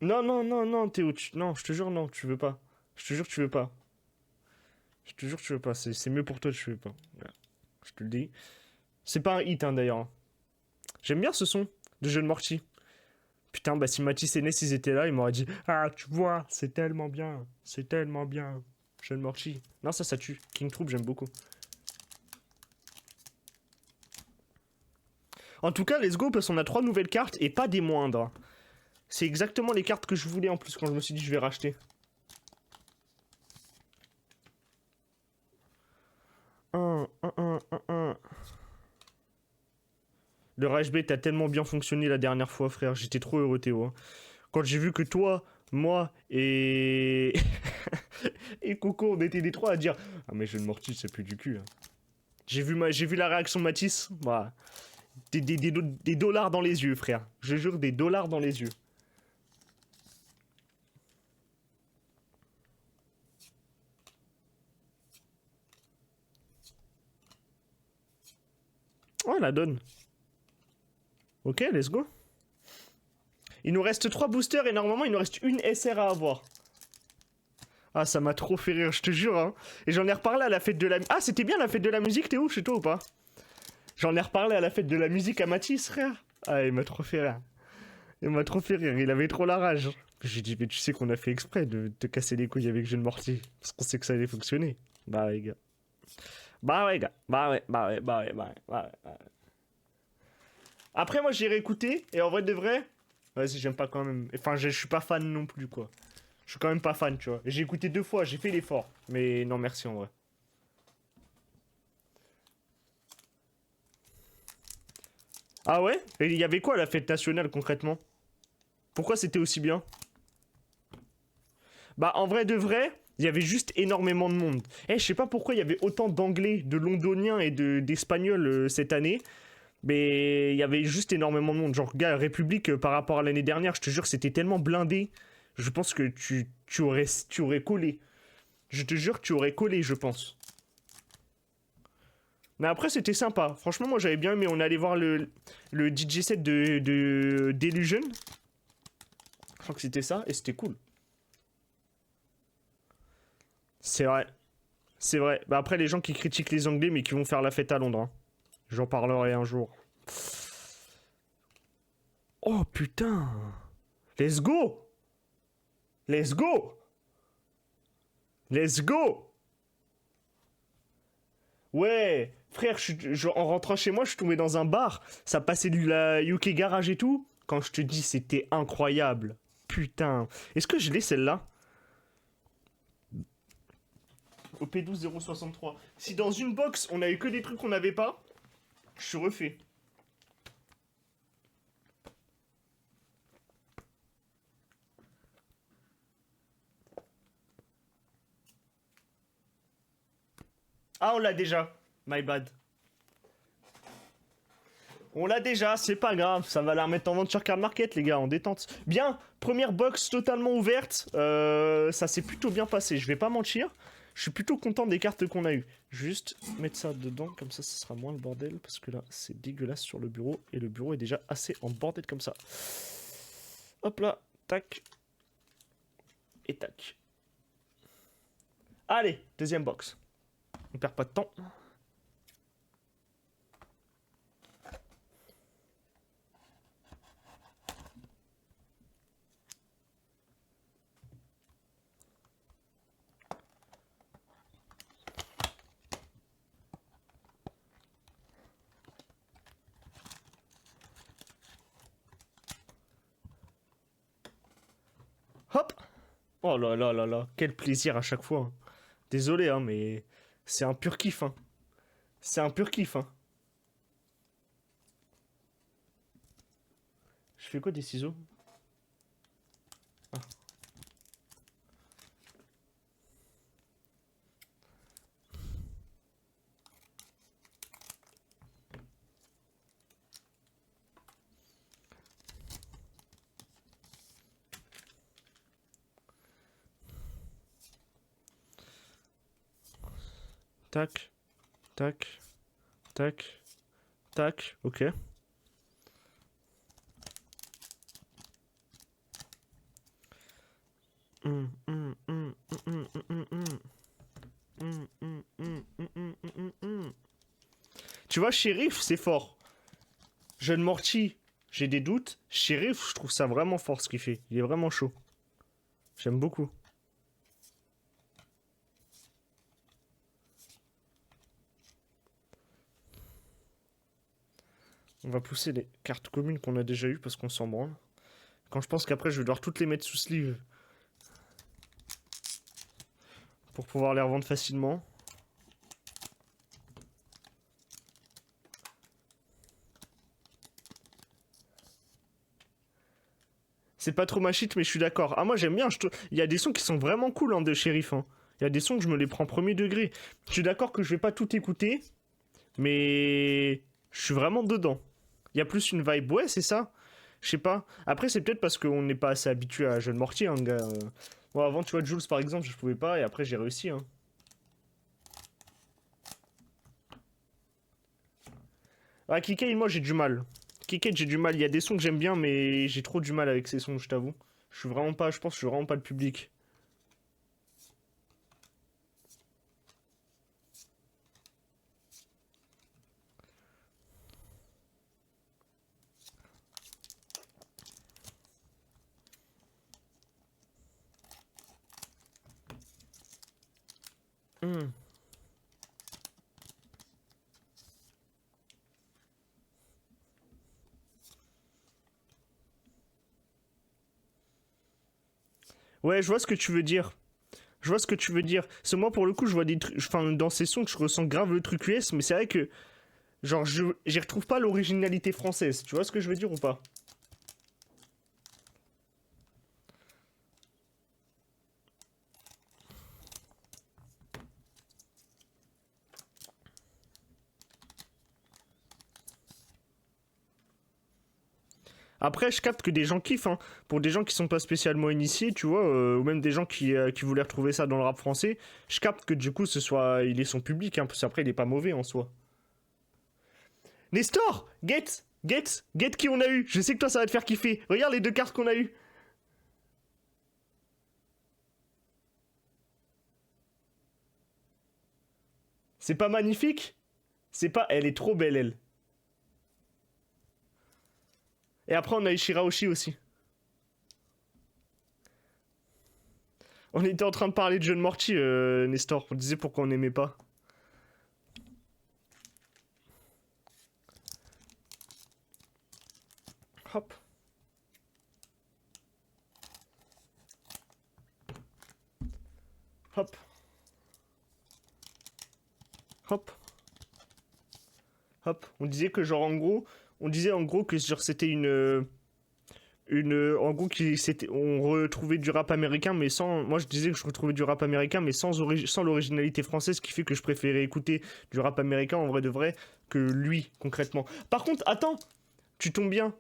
Non, non, non, non, Théo, non, je te jure, non, tu veux pas. Je te jure, tu veux pas. Je te jure, tu veux pas. C'est mieux pour toi, tu veux pas. Voilà. Je te le dis. C'est pas un hit, hein, d'ailleurs, hein. J'aime bien ce son de Jeune Morty. Putain, bah si Mathis et Ness ils étaient là, ils m'auraient dit ah, tu vois, c'est tellement bien. C'est tellement bien. Jeune Morty. Non, ça tue. King Troop, j'aime beaucoup. En tout cas, let's go, parce qu'on a 3 nouvelles cartes et pas des moindres. C'est exactement les cartes que je voulais en plus quand je me suis dit je vais racheter. Un. Le Rage Bait a tellement bien fonctionné la dernière fois, frère. J'étais trop heureux, Théo. Hein. Quand j'ai vu que toi, moi et... et Coco, on était les trois à dire « Ah mais Jeune Morty, c'est plus du cul. Hein. » J'ai vu la réaction de Mathis. Bah, des dollars dans les yeux, frère. Je jure, des dollars dans les yeux. Oh, la donne. Ok, let's go. Il nous reste 3 boosters et normalement il nous reste une SR à avoir. Ah, ça m'a trop fait rire, je te jure. Hein. Et j'en ai reparlé à la fête de la... Ah, c'était bien la fête de la musique, t'es où chez toi ou pas? J'en ai reparlé à la fête de la musique à Mathis, frère. Ah, il m'a trop fait rire. Il m'a trop fait rire, il avait trop la rage. J'ai dit, mais tu sais qu'on a fait exprès de te casser les couilles avec Jeune Morty. Parce qu'on sait que ça allait fonctionner. Bah ouais, gars. Bah ouais, gars. Bah ouais, bah ouais, bah ouais, bah ouais, bah ouais. Bah ouais. Après, moi, j'ai réécouté, et en vrai de vrai... Vas-y, j'aime pas quand même... Enfin, je suis pas fan non plus, quoi. Je suis quand même pas fan, tu vois. J'ai écouté 2 fois, j'ai fait l'effort. Mais non, merci en vrai. Ah ouais? Et il y avait quoi à la fête nationale concrètement? Pourquoi c'était aussi bien? Bah en vrai de vrai, il y avait juste énormément de monde. Eh, je sais pas pourquoi il y avait autant d'anglais, de londoniens et d'espagnols cette année. Mais il y avait juste énormément de monde. Genre, gars, République, par rapport à l'année dernière, je te jure, c'était tellement blindé. Je pense que tu aurais collé. Je te jure, tu aurais collé, je pense. Mais après, c'était sympa. Franchement, moi, j'avais bien aimé. On allait voir le DJ set de Delusion. Je crois que c'était ça, et c'était cool. C'est vrai. C'est vrai. Bah après, les gens qui critiquent les Anglais, mais qui vont faire la fête à Londres. Hein. J'en parlerai un jour. Oh putain. Let's go. Let's go. Let's go. Ouais. Frère, en rentrant chez moi, je suis tombé dans un bar. Ça passait de la UK Garage et tout. Quand je te dis, c'était incroyable. Putain. Est-ce que je l'ai celle-là? Au P12 063. Si dans une box, on a eu que des trucs qu'on n'avait pas, je suis refait. Ah, on l'a déjà. My bad. On l'a déjà, c'est pas grave, ça va la remettre en vente sur Card Market, les gars, en détente. Bien, première box totalement ouverte, ça s'est plutôt bien passé, je vais pas mentir. Je suis plutôt content des cartes qu'on a eues. Juste mettre ça dedans, comme ça sera moins le bordel, parce que là, c'est dégueulasse sur le bureau, et le bureau est déjà assez en bordel comme ça. Hop là, tac, et tac. Allez, deuxième box. On perd pas de temps. Hop. Oh là là là là, quel plaisir à chaque fois. Hein. Désolé, hein, mais c'est un pur kiff. Hein. C'est un pur kiff. Hein. Je fais quoi des ciseaux? Ah. Tac, tac, tac, tac, ok. Tu vois, Shérif, c'est fort. Jeune Morty, j'ai des doutes. Shérif, je trouve ça vraiment fort ce qu'il fait. Il est vraiment chaud. J'aime beaucoup. On va pousser les cartes communes qu'on a déjà eues parce qu'on s'en branle. Quand je pense qu'après je vais devoir toutes les mettre sous sleeve pour pouvoir les revendre facilement. C'est pas trop ma shit, mais je suis d'accord. Ah, moi j'aime bien. Il y a des sons qui sont vraiment cool hein, de Shérif. Hein. Il y a des sons que je me les prends premier degré. Je suis d'accord que je vais pas tout écouter, mais je suis vraiment dedans. Il y a plus une vibe. Ouais, c'est ça. Je sais pas. Après, c'est peut-être parce qu'on n'est pas assez habitué à Jeune Mortier, hein, gars. Bon, avant, tu vois, Jules par exemple, je pouvais pas, et après, j'ai réussi. Hein. Ah, Kikane, moi j'ai du mal. Kikane, j'ai du mal. Il y a des sons que j'aime bien, mais j'ai trop du mal avec ces sons, je t'avoue. Je suis vraiment pas, je pense que je suis vraiment pas le public. Hmm. Ouais, je vois ce que tu veux dire. Je vois ce que tu veux dire. C'est moi pour le coup, je vois des trucs. Enfin, dans ces sons, je ressens grave le truc US, mais c'est vrai que. Genre, j'y retrouve pas l'originalité française. Tu vois ce que je veux dire ou pas? Après, je capte que des gens kiffent, hein. Pour des gens qui sont pas spécialement initiés, tu vois, ou même des gens qui voulaient retrouver ça dans le rap français, je capte que du coup, il est son public, hein, parce qu'après, il est pas mauvais en soi. Nestor, get qui on a eu. Je sais que toi, ça va te faire kiffer. Regarde les deux cartes qu'on a eues. C'est pas magnifique? C'est pas. Elle est trop belle, elle. Et après, on a eu Shiraoshi aussi. On était en train de parler de John Morty, Nestor. On disait pourquoi on n'aimait pas. Hop. Hop. Hop. Hop. On disait que genre en gros. On disait en gros que genre c'était en gros on retrouvait du rap américain mais sans moi je disais que je retrouvais du rap américain mais sans l'originalité française, ce qui fait que je préférais écouter du rap américain en vrai de vrai que lui concrètement. Par contre, attends, tu tombes bien.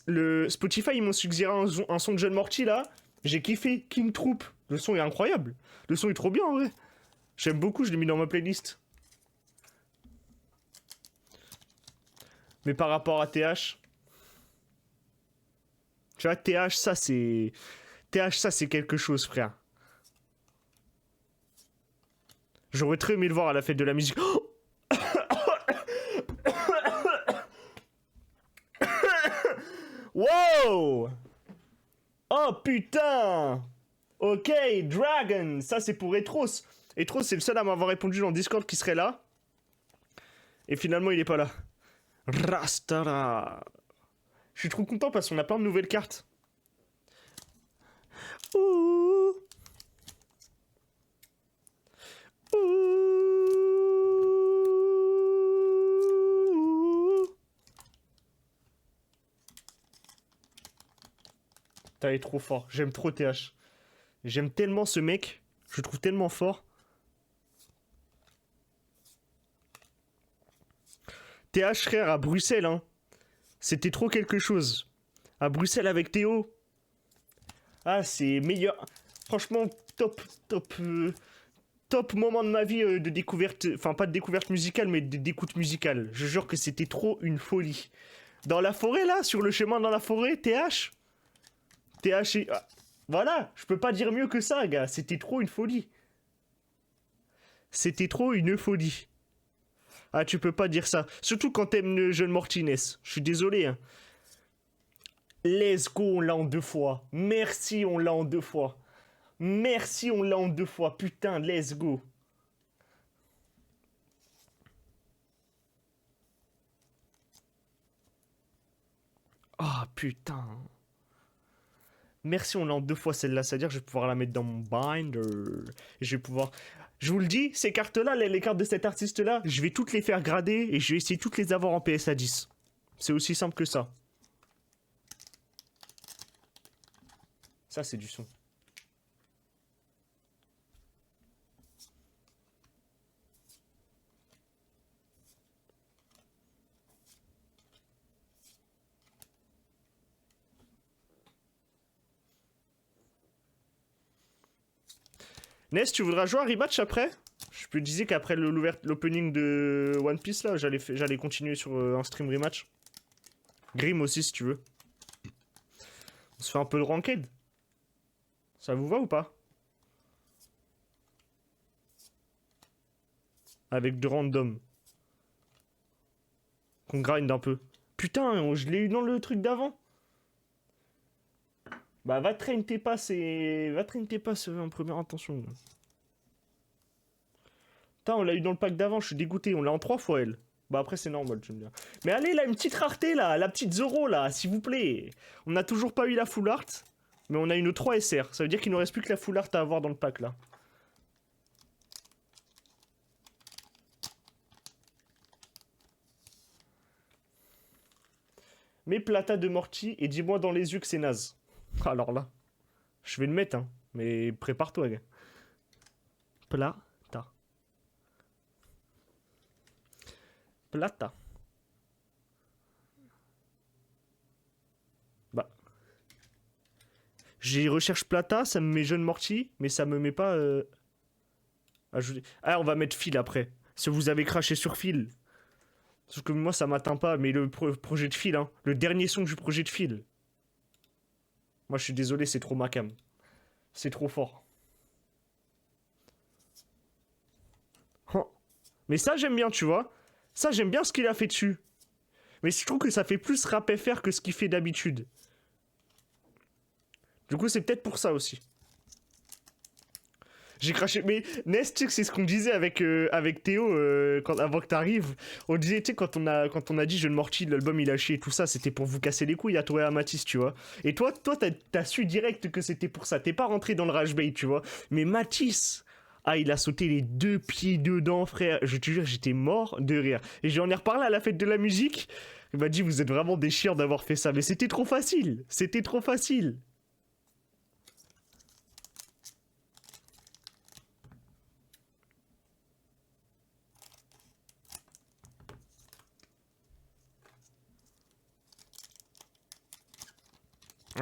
Le Spotify ils m'ont suggéré un son de John Morty là, j'ai kiffé. King Troop, le son est incroyable, le son est trop bien en vrai, j'aime beaucoup, je l'ai mis dans ma playlist. Mais par rapport à TH, tu vois, TH, ça, c'est quelque chose, frère. J'aurais très aimé le voir à la fête de la musique. Oh, wow! Oh putain! Ok, Dragon, ça c'est pour Etros. Etros, c'est le seul à m'avoir répondu dans Discord qui serait là. Et finalement, il est pas là. Rastara. Je suis trop content parce qu'on a plein de nouvelles cartes. Ouh. Ouh. T'as trop fort. J'aime trop TH. J'aime tellement ce mec. Je le trouve tellement fort. TH frère à Bruxelles, hein. C'était trop quelque chose. À Bruxelles avec Théo. Ah, c'est meilleur. Franchement, top moment de ma vie de découverte. Enfin, pas de découverte musicale, mais d'écoute musicale. Je jure que c'était trop une folie. Dans la forêt, là, sur le chemin dans la forêt, TH. TH et. Ah, voilà, je peux pas dire mieux que ça, gars. C'était trop une folie. C'était trop une folie. Ah, tu peux pas dire ça. Surtout quand t'aimes le jeune Martinez. Je suis désolé, hein. Let's go, on l'a en 2 fois. Merci, on l'a en 2 fois. Merci, on l'a en 2 fois. Putain, let's go. Ah, putain. Merci, on l'a en 2 fois celle-là. C'est-à-dire que je vais pouvoir la mettre dans mon binder. Et je vais pouvoir. Je vous le dis, ces cartes-là, les cartes de cet artiste-là, je vais toutes les faire grader et je vais essayer de toutes les avoir en PSA 10. C'est aussi simple que ça. Ça, c'est du son. Ness, tu voudras jouer un rematch après? Je te disais qu'après l'opening de One Piece, là, j'allais continuer sur un stream rematch. Grim aussi, si tu veux. On se fait un peu de ranked. Ça vous va ou pas? Avec de random. Qu'on grind un peu. Putain, je l'ai eu dans le truc d'avant. Bah va traîner tes passes et... Va traîner tes passes en première intention. Putain, on l'a eu dans le pack d'avant, je suis dégoûté. On l'a en 3 fois, elle. Bah après, c'est normal, j'aime bien. Mais allez, là, une petite rareté, là. La petite Zoro, là, s'il vous plaît. On n'a toujours pas eu la full art. Mais on a une 3 SR. Ça veut dire qu'il ne nous reste plus que la full art à avoir dans le pack, là. Mets Plata de Morty et dis-moi dans les yeux que c'est naze. Alors là, je vais le mettre, hein. Mais prépare-toi, gars. Plata. Plata. Bah. J'ai recherche Plata, ça me met jeune Morty, mais ça me met pas... Ajouter. Ah, on va mettre fil après. Si vous avez craché sur fil. Sauf que moi, ça m'atteint pas, mais le projet de fil, hein. Le dernier son du projet de fil. Moi, je suis désolé, c'est trop ma cam. C'est trop fort. Oh. Mais ça, j'aime bien, tu vois. Ça, j'aime bien ce qu'il a fait dessus. Mais je trouve que ça fait plus rap FR que ce qu'il fait d'habitude. Du coup, c'est peut-être pour ça aussi. J'ai craché. Mais Nest, tu sais que c'est ce qu'on disait avec, avec Théo avant que t'arrives. On disait, tu sais, quand on a dit Jeune Morty, l'album il a chié et tout ça, c'était pour vous casser les couilles à toi et à Mathis, tu vois. Et toi t'as su direct que c'était pour ça. T'es pas rentré dans le rage bait, tu vois. Mais Mathis, ah, il a sauté les 2 pieds dedans, frère. Je te jure, j'étais mort de rire. Et j'en ai reparlé à la fête de la musique. Il m'a dit, vous êtes vraiment des chiens d'avoir fait ça. Mais c'était trop facile. C'était trop facile.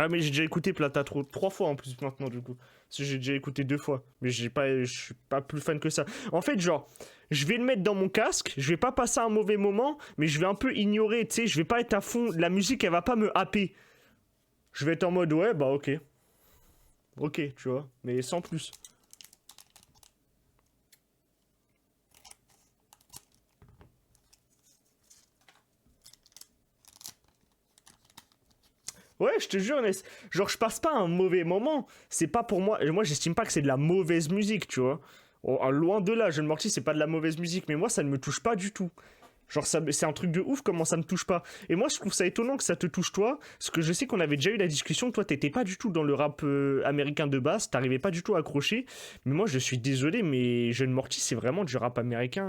Ah mais j'ai déjà écouté Plata 3 fois en plus maintenant du coup. Parce que j'ai déjà écouté 2 fois. Mais je suis pas plus fan que ça. En fait genre, je vais le mettre dans mon casque, je vais pas passer un mauvais moment, mais je vais un peu ignorer, tu sais, je vais pas être à fond, la musique elle va pas me happer. Je vais être en mode ouais bah ok. Ok tu vois, mais sans plus. Ouais, je te jure, Ness. Genre, je passe pas un mauvais moment. C'est pas pour moi. Moi, j'estime pas que c'est de la mauvaise musique, tu vois. Oh, loin de là, Jeune Morty, c'est pas de la mauvaise musique, mais moi, ça ne me touche pas du tout. Genre, c'est un truc de ouf comment ça me touche pas. Et moi, je trouve ça étonnant que ça te touche toi, parce que je sais qu'on avait déjà eu la discussion. Toi, t'étais pas du tout dans le rap américain de base, t'arrivais pas du tout à accrocher. Mais moi, je suis désolé, mais Jeune Morty, c'est vraiment du rap américain,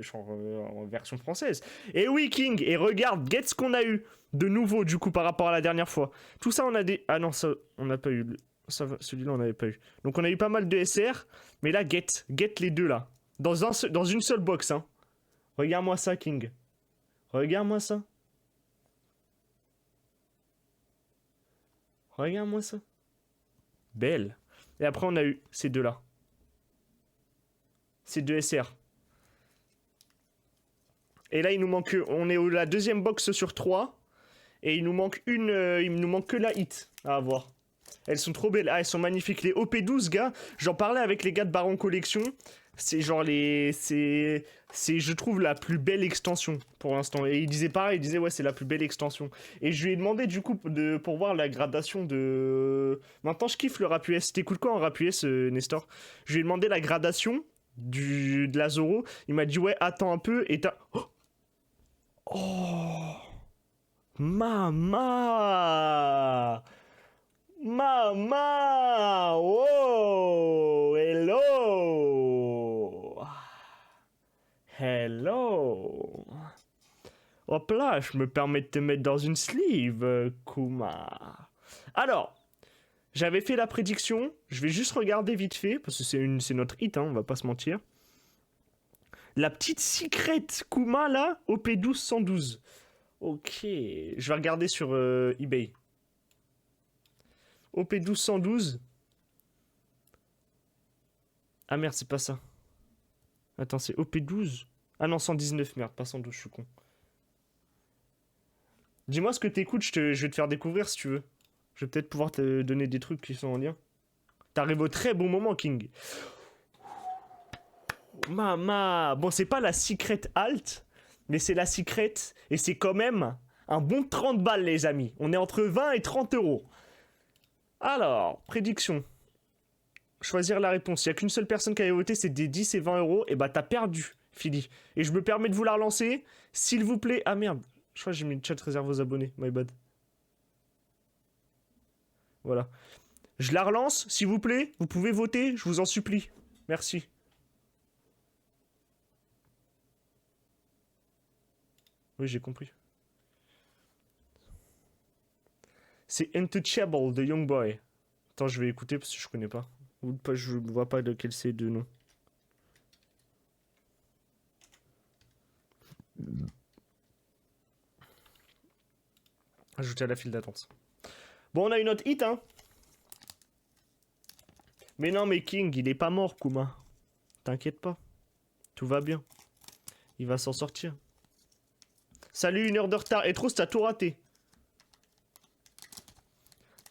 genre en version française. Et oui, King, et regarde, get ce qu'on a eu de nouveau, du coup, par rapport à la dernière fois. Tout ça, on a des. Ah non, ça, on n'a pas eu. Celui-là, on n'avait pas eu. Donc, on a eu pas mal de SR, mais là, get les deux là. Dans une seule box, hein. Regarde-moi ça, King. Regarde-moi ça. Regarde-moi ça. Belle. Et après, on a eu ces deux-là. Ces deux SR. Et là, il nous manque... On est la deuxième box sur 3. Et il nous manque une... il nous manque que la hit à avoir. Elles sont trop belles. Ah, elles sont magnifiques. Les OP12, gars. J'en parlais avec les gars de Baron Collection. C'est genre les... C'est, je trouve, la plus belle extension pour l'instant. Et il disait pareil, il disait ouais, c'est la plus belle extension. Et je lui ai demandé du coup pour voir la gradation de... Maintenant, je kiffe le rap US. T'écoutes quoi en rap US, Nestor? Je lui ai demandé la gradation de la Zoro. Il m'a dit ouais, attends un peu et t'as... Oh, Mama! Mama! Oh! Hello! Hello! Hop là, je me permets de te mettre dans une sleeve, Kuma. Alors, J'avais fait la prédiction. Je vais juste regarder vite fait, parce que c'est notre hit, hein, on va pas se mentir. La petite secret Kuma, là, OP12 112. Ok, je vais regarder sur eBay. OP12 112. Ah merde, c'est pas ça. Attends, c'est OP12. Ah non, 119, merde, pas 112, je suis con. Dis-moi ce que t'écoutes, je vais te faire découvrir si tu veux. Je vais peut-être pouvoir te donner des trucs qui sont en lien. T'arrives au très bon moment, King. Mama. Bon, c'est pas la secret alt, mais c'est la secret. Et c'est quand même un bon 30 balles, les amis. On est entre 20 et 30 euros. Alors, prédiction. Choisir la réponse. Il n'y a qu'une seule personne qui a voté, c'est des 10 et 20 euros. Et bah, t'as perdu, Philly. Et je me permets de vous la relancer. S'il vous plaît. Ah merde. Je crois que j'ai mis le chat réserve aux abonnés. My bad. Voilà. Je la relance, s'il vous plaît. Vous pouvez voter, je vous en supplie. Merci. Oui, j'ai compris. C'est Untouchable de Young Boy. Attends, je vais écouter parce que je connais pas. Ou pas, je vois pas lequel c'est de nom. Ajouter à la file d'attente. Bon, on a une autre hit, hein. Mais non, mais King, il est pas mort, Kuma. T'inquiète pas. Tout va bien. Il va s'en sortir. Salut, une heure de retard. Etros, t'as tout raté.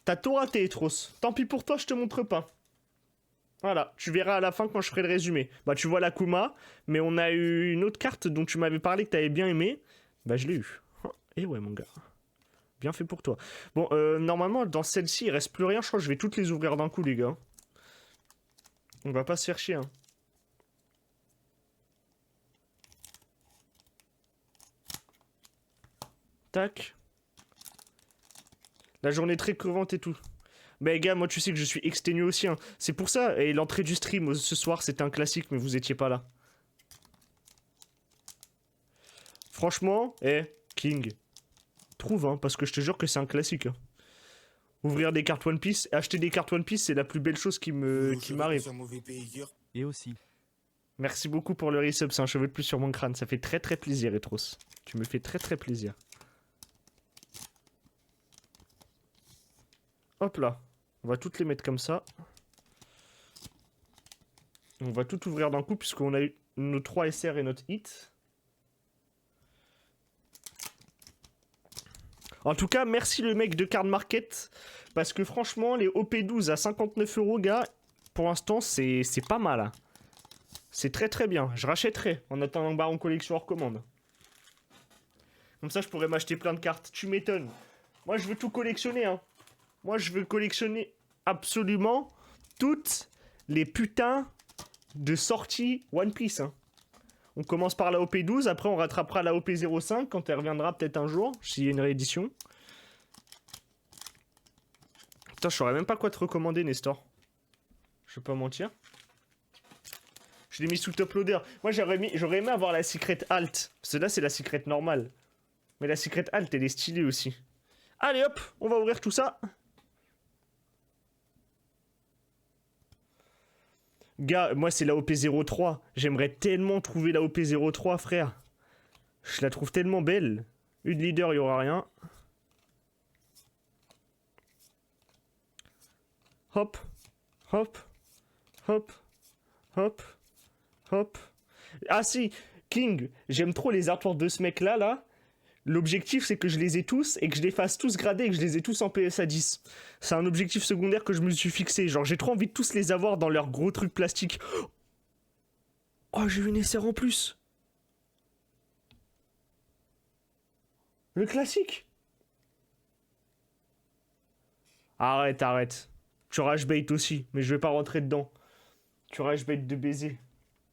T'as tout raté, Etros. Tant pis pour toi, je te montre pas. Voilà, tu verras à la fin quand je ferai le résumé. Bah, tu vois la Kuma, mais on a eu une autre carte dont tu m'avais parlé que t'avais bien aimé. Bah, je l'ai eu. Et ouais, mon gars. Bien fait pour toi. Bon, normalement, dans celle-ci, il reste plus rien. Je crois que je vais toutes les ouvrir d'un coup, les gars. On va pas se faire chier, hein. Tac. La journée très crevante et tout. Mais gars, moi tu sais que je suis exténué aussi, hein. C'est pour ça, et l'entrée du stream ce soir c'était un classique, mais vous étiez pas là. Franchement, King, trouve, hein, parce que je te jure que c'est un classique, hein. Ouvrir des cartes One Piece, acheter des cartes One Piece, c'est la plus belle chose qui m'arrive. Et aussi. Merci beaucoup pour le resub, c'est un cheveu de plus sur mon crâne, ça fait très très plaisir, Etros. Tu me fais très très plaisir. Hop là. On va toutes les mettre comme ça. On va tout ouvrir d'un coup puisqu'on a eu nos 3 SR et notre hit. En tout cas, merci le mec de Card Market. Parce que franchement, les OP12 à 59 euros, gars, pour l'instant, c'est pas mal, hein. C'est très très bien. Je rachèterai en attendant que Baron Collection hors commande. Comme ça, je pourrais m'acheter plein de cartes. Tu m'étonnes. Moi, je veux tout collectionner, hein. Moi, je veux collectionner absolument toutes les putains de sorties One Piece, hein. On commence par la OP12, après on rattrapera la OP05 quand elle reviendra peut-être un jour, s'il y a une réédition. Putain, je saurais même pas quoi te recommander, Nestor. Je vais pas mentir. Je l'ai mis sous top loader. Moi, j'aurais aimé avoir la secret alt. Parce que là, c'est la secret normale. Mais la secret alt, elle est stylée aussi. Allez hop, on va ouvrir tout ça. Gars, moi c'est la OP03. J'aimerais tellement trouver la OP03, frère. Je la trouve tellement belle. Une leader, il y aura rien. Hop, hop, hop, hop, hop. Ah si, King, j'aime trop les artworks de ce mec là. L'objectif, c'est que je les ai tous et que je les fasse tous gradés et que je les ai tous en PSA 10. C'est un objectif secondaire que je me suis fixé. Genre, j'ai trop envie de tous les avoir dans leurs gros trucs plastiques. Oh, j'ai eu une SR en plus. Le classique. Arrête, arrête. Tu rage bait aussi, mais je vais pas rentrer dedans. Tu rage bait de baiser.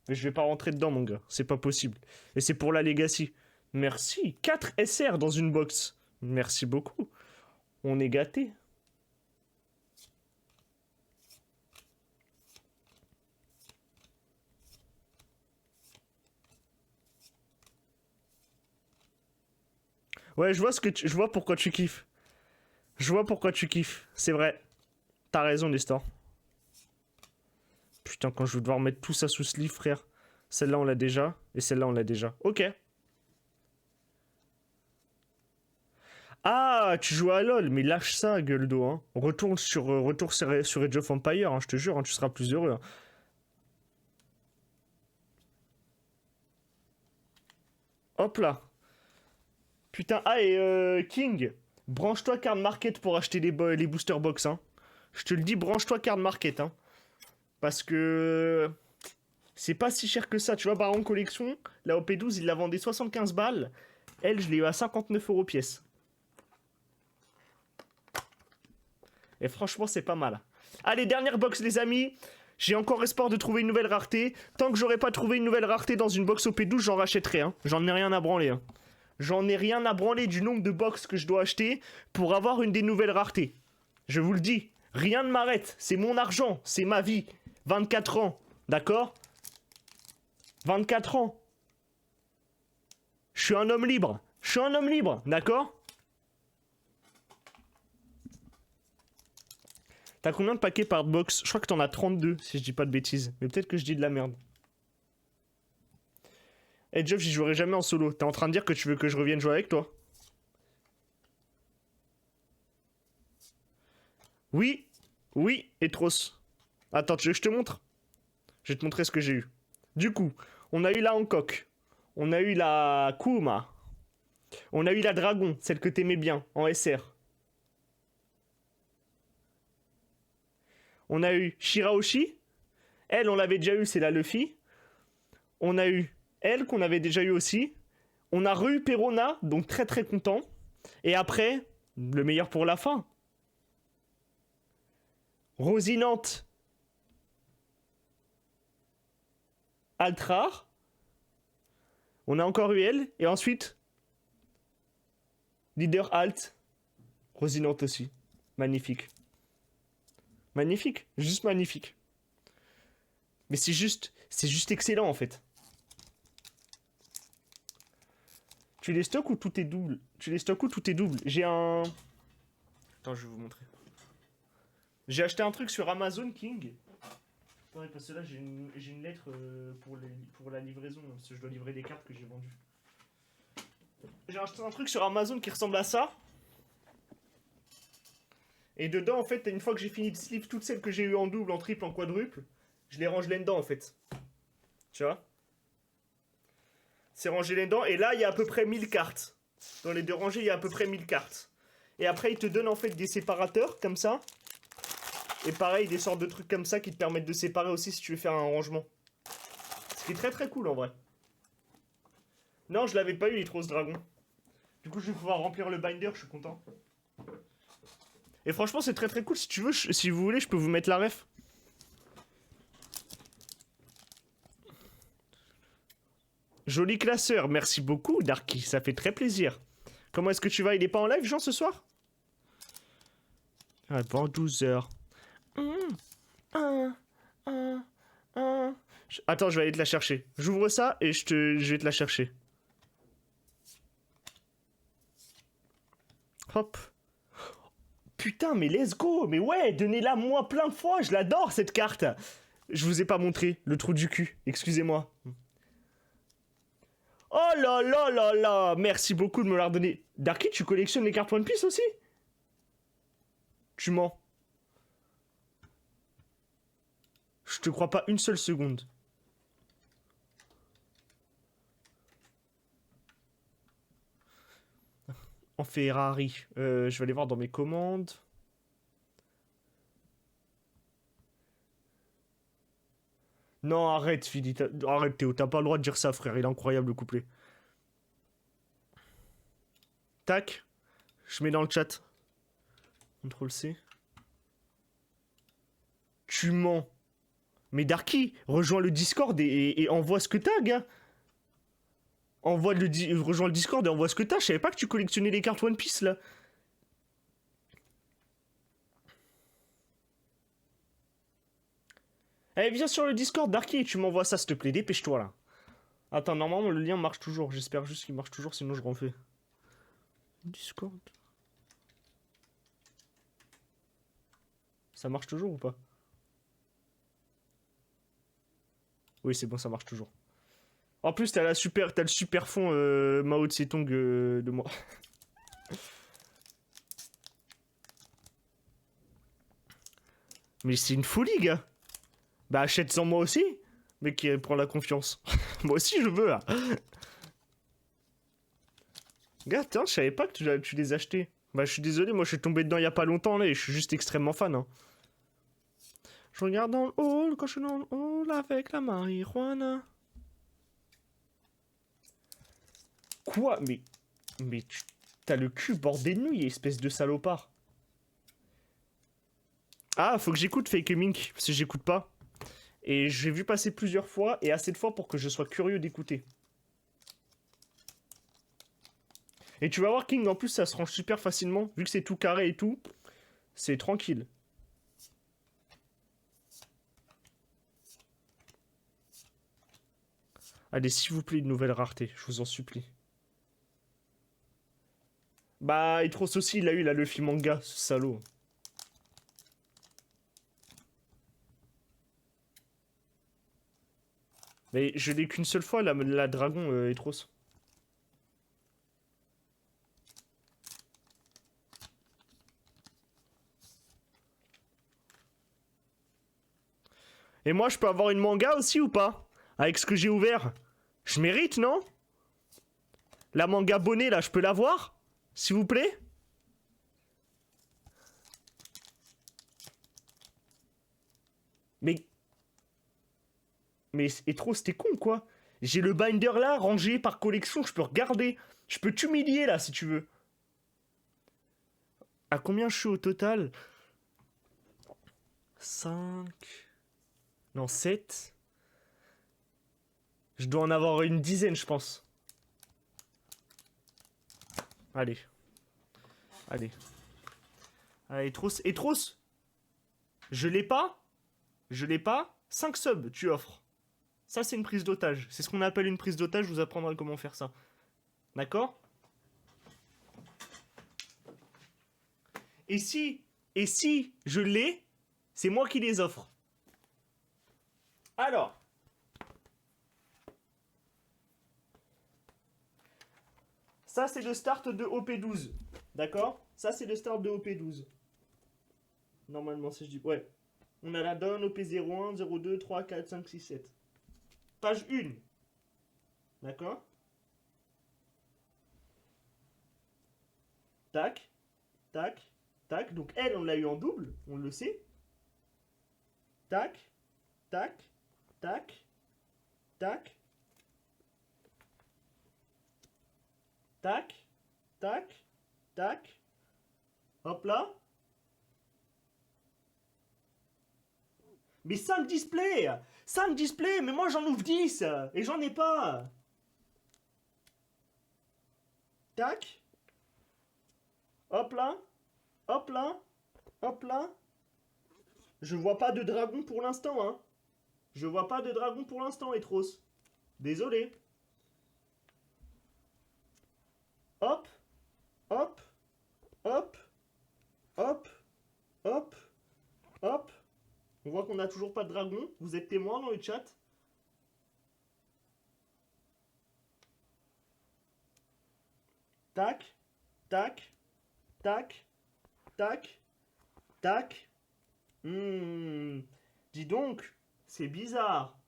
Mais je vais pas rentrer dedans, mon gars. C'est pas possible. Et c'est pour la Legacy. Merci. 4 SR dans une box. Merci beaucoup. On est gâtés. Ouais, je vois pourquoi tu kiffes. Je vois pourquoi tu kiffes. C'est vrai. T'as raison, Nestor. Putain, quand je vais devoir mettre tout ça sous sleeve, frère. Celle-là, on l'a déjà. Et celle-là, on l'a déjà. Ok. Ah, tu joues à LoL, mais lâche ça, gueule d'eau. Hein. Retourne sur Age of Empire, hein, je te jure, hein, tu seras plus heureux. Hein. Hop là. Putain, ah et King, branche-toi Card Market pour acheter les booster box. Hein. Je te le dis, branche-toi Card Market. Hein. Parce que c'est pas si cher que ça. Tu vois, Baron Collection, la OP12, il la vendait 75 balles. Elle, je l'ai eu à 59 € pièce. Et franchement, c'est pas mal. Allez, dernière box, les amis. J'ai encore espoir de trouver une nouvelle rareté. Tant que j'aurai pas trouvé une nouvelle rareté dans une box OP12, j'en rachèterai. Hein. J'en ai rien à branler. Hein. J'en ai rien à branler du nombre de box que je dois acheter pour avoir une des nouvelles raretés. Je vous le dis, rien ne m'arrête. C'est mon argent, c'est ma vie. 24 ans, d'accord? 24 ans. Je suis un homme libre. Je suis un homme libre, d'accord? T'as combien de paquets par box? Je crois que t'en as 32, si je dis pas de bêtises. Mais peut-être que je dis de la merde. Hey Jeff, j'y jouerai jamais en solo. T'es en train de dire que tu veux que je revienne jouer avec toi? Oui. Oui, Etros. Attends, tu veux que je te montre? Je vais te montrer ce que j'ai eu. Du coup, on a eu la Hancock. On a eu la Kuma. On a eu la Dragon, celle que t'aimais bien, en SR. On a eu Shirahoshi. Elle, on l'avait déjà eu, c'est la Luffy. On a eu elle, qu'on avait déjà eu aussi. On a re-eu Perona, donc très très content. Et après, le meilleur pour la fin. Rosinante. Altrar. On a encore eu elle. Et ensuite, Leader Alt. Rosinante aussi. Magnifique. Magnifique. Juste magnifique. Mais c'est juste excellent en fait. Tu les stocks ou tout est double? Tu les stocks ou tout est double? J'ai un... Attends, je vais vous montrer. J'ai acheté un truc sur Amazon King. Attendez, parce que là j'ai une lettre pour la livraison, parce que je dois livrer des cartes que j'ai vendues. J'ai acheté un truc sur Amazon qui ressemble à ça. Et dedans, en fait, une fois que j'ai fini de sleeve toutes celles que j'ai eues en double, en triple, en quadruple, je les range là-dedans, en fait. Tu vois? C'est rangé là-dedans, et là, il y a à peu près 1000 cartes. Dans les deux rangées, il y a à peu près 1000 cartes. Et après, il te donne, en fait, des séparateurs, comme ça. Et pareil, des sortes de trucs comme ça qui te permettent de séparer aussi si tu veux faire un rangement. Ce qui est très très cool, en vrai. Non, je l'avais pas eu, les Tross Dragon. Du coup, je vais pouvoir remplir le binder, je suis content. Et franchement, c'est très très cool. Si tu veux, si vous voulez, je peux vous mettre la ref. Joli classeur, merci beaucoup, Darky, ça fait très plaisir. Comment est-ce que tu vas? Il est pas en live, Jean, ce soir? Ah, pendant 12 heures. Attends, je vais aller te la chercher. J'ouvre ça et je vais te la chercher. Hop. Putain, mais let's go. Mais ouais, donnez-la moi plein de fois. Je l'adore, cette carte. Je vous ai pas montré le trou du cul. Excusez-moi. Oh là là là là. Merci beaucoup de me la redonner. Darky, tu collectionnes les cartes One Piece aussi? Tu mens. Je te crois pas une seule seconde. En Ferrari. Je vais aller voir dans mes commandes. Non, arrête, Philly. Arrête, Théo. T'as pas le droit de dire ça, frère. Il est incroyable, le couplet. Tac. Je mets dans le chat. CTRL C. Tu mens. Mais Darky, rejoins le Discord et envoie ce que t'as, gars. Rejoins le Discord et envoie ce que t'as. Je savais pas que tu collectionnais les cartes One Piece, là. Eh, viens sur le Discord, Darky, et tu m'envoies ça, s'il te plaît. Dépêche-toi, là. Attends, normalement, le lien marche toujours. J'espère juste qu'il marche toujours, sinon je refais. Discord. Ça marche toujours ou pas? Oui, c'est bon, ça marche toujours. En plus, t'as le super fond Mao Tse-tung de moi. Mais c'est une folie, gars. Bah, achète-en moi aussi. Mais qui prend la confiance. Moi aussi, je veux, là. Gars, tiens, je savais pas que tu les achetais. Bah, je suis désolé, moi, je suis tombé dedans il y a pas longtemps, là, et je suis juste extrêmement fan, hein. Je regarde dans le hall, quand je suis dans le hall, avec la marijuana. Quoi? Mais t'as le cul bordé de nouilles, espèce de salopard. Ah, faut que j'écoute Fake Mink, parce que j'écoute pas. Et j'ai vu passer plusieurs fois, et assez de fois pour que je sois curieux d'écouter. Et tu vas voir, King, en plus, ça se range super facilement, vu que c'est tout carré et tout. C'est tranquille. Allez, s'il vous plaît, une nouvelle rareté, je vous en supplie. Bah, Itros aussi, il a eu la Luffy manga, ce salaud. Mais je l'ai qu'une seule fois, la dragon, Itros. Et moi, je peux avoir une manga aussi ou pas? Avec ce que j'ai ouvert. Je mérite, non? La manga bonnet, là, je peux l'avoir? S'il vous plaît? Mais... Mais Etros, c'était con, quoi. J'ai le binder là, rangé par collection, je peux regarder. Je peux t'humilier, là, si tu veux. À combien je suis au total? 5... Non, 7. Je dois en avoir une dizaine, je pense. Allez. Allez. Allez, Etros. Etros! Je l'ai pas? Je l'ai pas? 5 subs, tu offres. Ça, c'est une prise d'otage. C'est ce qu'on appelle une prise d'otage, je vous apprendrai comment faire ça. D'accord? Et si je l'ai, c'est moi qui les offre. Alors. Ça, c'est le start de OP12. D'accord? Ça, c'est le start de OP12. Normalement, si je dis... Ouais. On a la donne OP01, 02, 3, 4, 5, 6, 7. Page 1. D'accord? Tac. Tac. Tac. Donc, elle, on l'a eu en double. On le sait. Tac. Tac. Tac. Tac. Tac. Tac. Tac. Hop là. Mais 5 displays 5 displays, mais moi j'en ouvre 10 et j'en ai pas. Tac. Hop là. Hop là. Hop là. Je vois pas de dragon pour l'instant, hein. Je vois pas de dragon pour l'instant, Etros. Désolé. Hop. Hop. Hop. Hop. Hop. Hop. On voit qu'on n'a toujours pas de dragon. Vous êtes témoin dans le chat. Tac. Tac. Tac. Tac. Tac. Dis donc, c'est bizarre.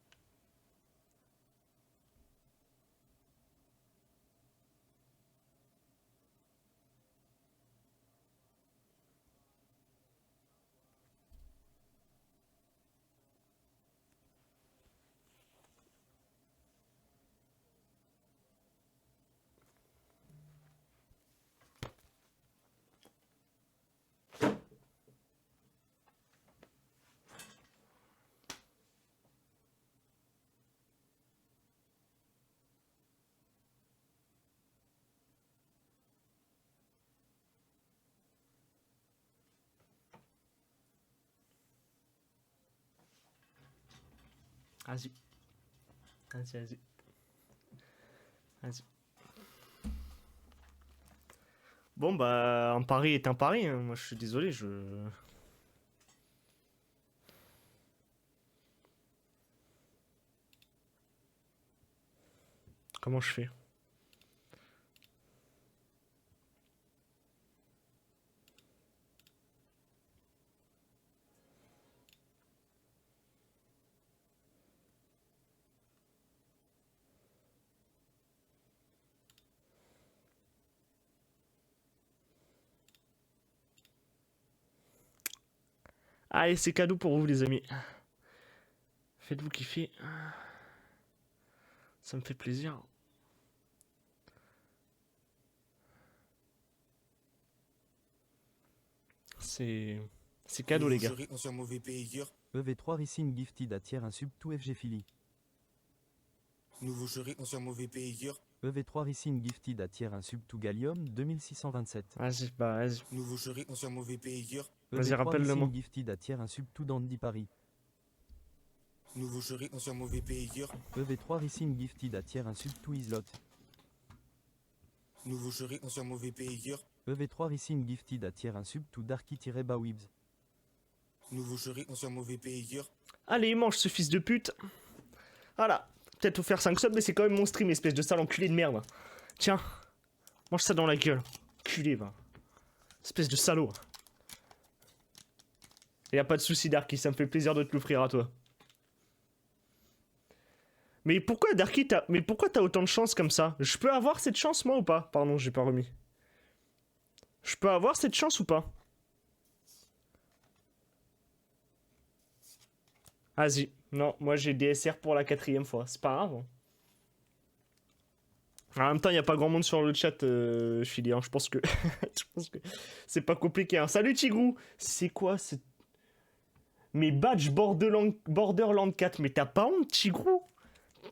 Vas-y. Vas-y, vas-y. Vas-y. Bon, bah, un pari est un pari, hein. Moi, je suis désolé, je... Comment je fais? Allez, c'est cadeau pour vous, les amis. Faites-vous kiffer. Ça me fait plaisir. C'est cadeau, les gars. Ancien mauvais payeur. EV3 Racing Gifted à tiers un sub tout FG Philly. Nouveau jury, ancien mauvais payeur. EV3 Racing Gifted à tiers un sub tout Gallium 2627. Vas-y, bah vas-y. Nouveau jury, ancien mauvais payeur. Vas-y, EV3 rappelle-le-moi. Racing Gifted à tiers un sub tout Dandy Paris. Nouveau jury, ancien mauvais payeur. EV3 Racing Gifted à tiers un sub tout Islot. Nouveau jury, ancien mauvais payeur. EV3 Racing Gifted à tiers un sub tout Darky-Bawibs. Nouveau jury, ancien mauvais payeur. Allez, mange ce fils de pute. Voilà. Peut-être vous faire 5 subs, mais c'est quand même mon stream, espèce de sale enculé de merde. Tiens. Mange ça dans la gueule. Culé, va. Espèce de salaud. Y a pas de souci, Darky, ça me fait plaisir de te l'offrir à toi. Mais pourquoi, Darky, pourquoi t'as autant de chance comme ça? Je peux avoir cette chance, moi, ou pas? Pardon, j'ai pas remis. Je peux avoir cette chance ou pas? Vas-y. Non, moi j'ai DSR pour la 4ème fois. C'est pas grave. En même temps, il n'y a pas grand monde sur le chat, Philly. Hein. Je pense que c'est pas compliqué. Hein. Salut Tigrou. C'est quoi ce... Mes badges Borderland 4. Mais t'as pas honte, Tigrou?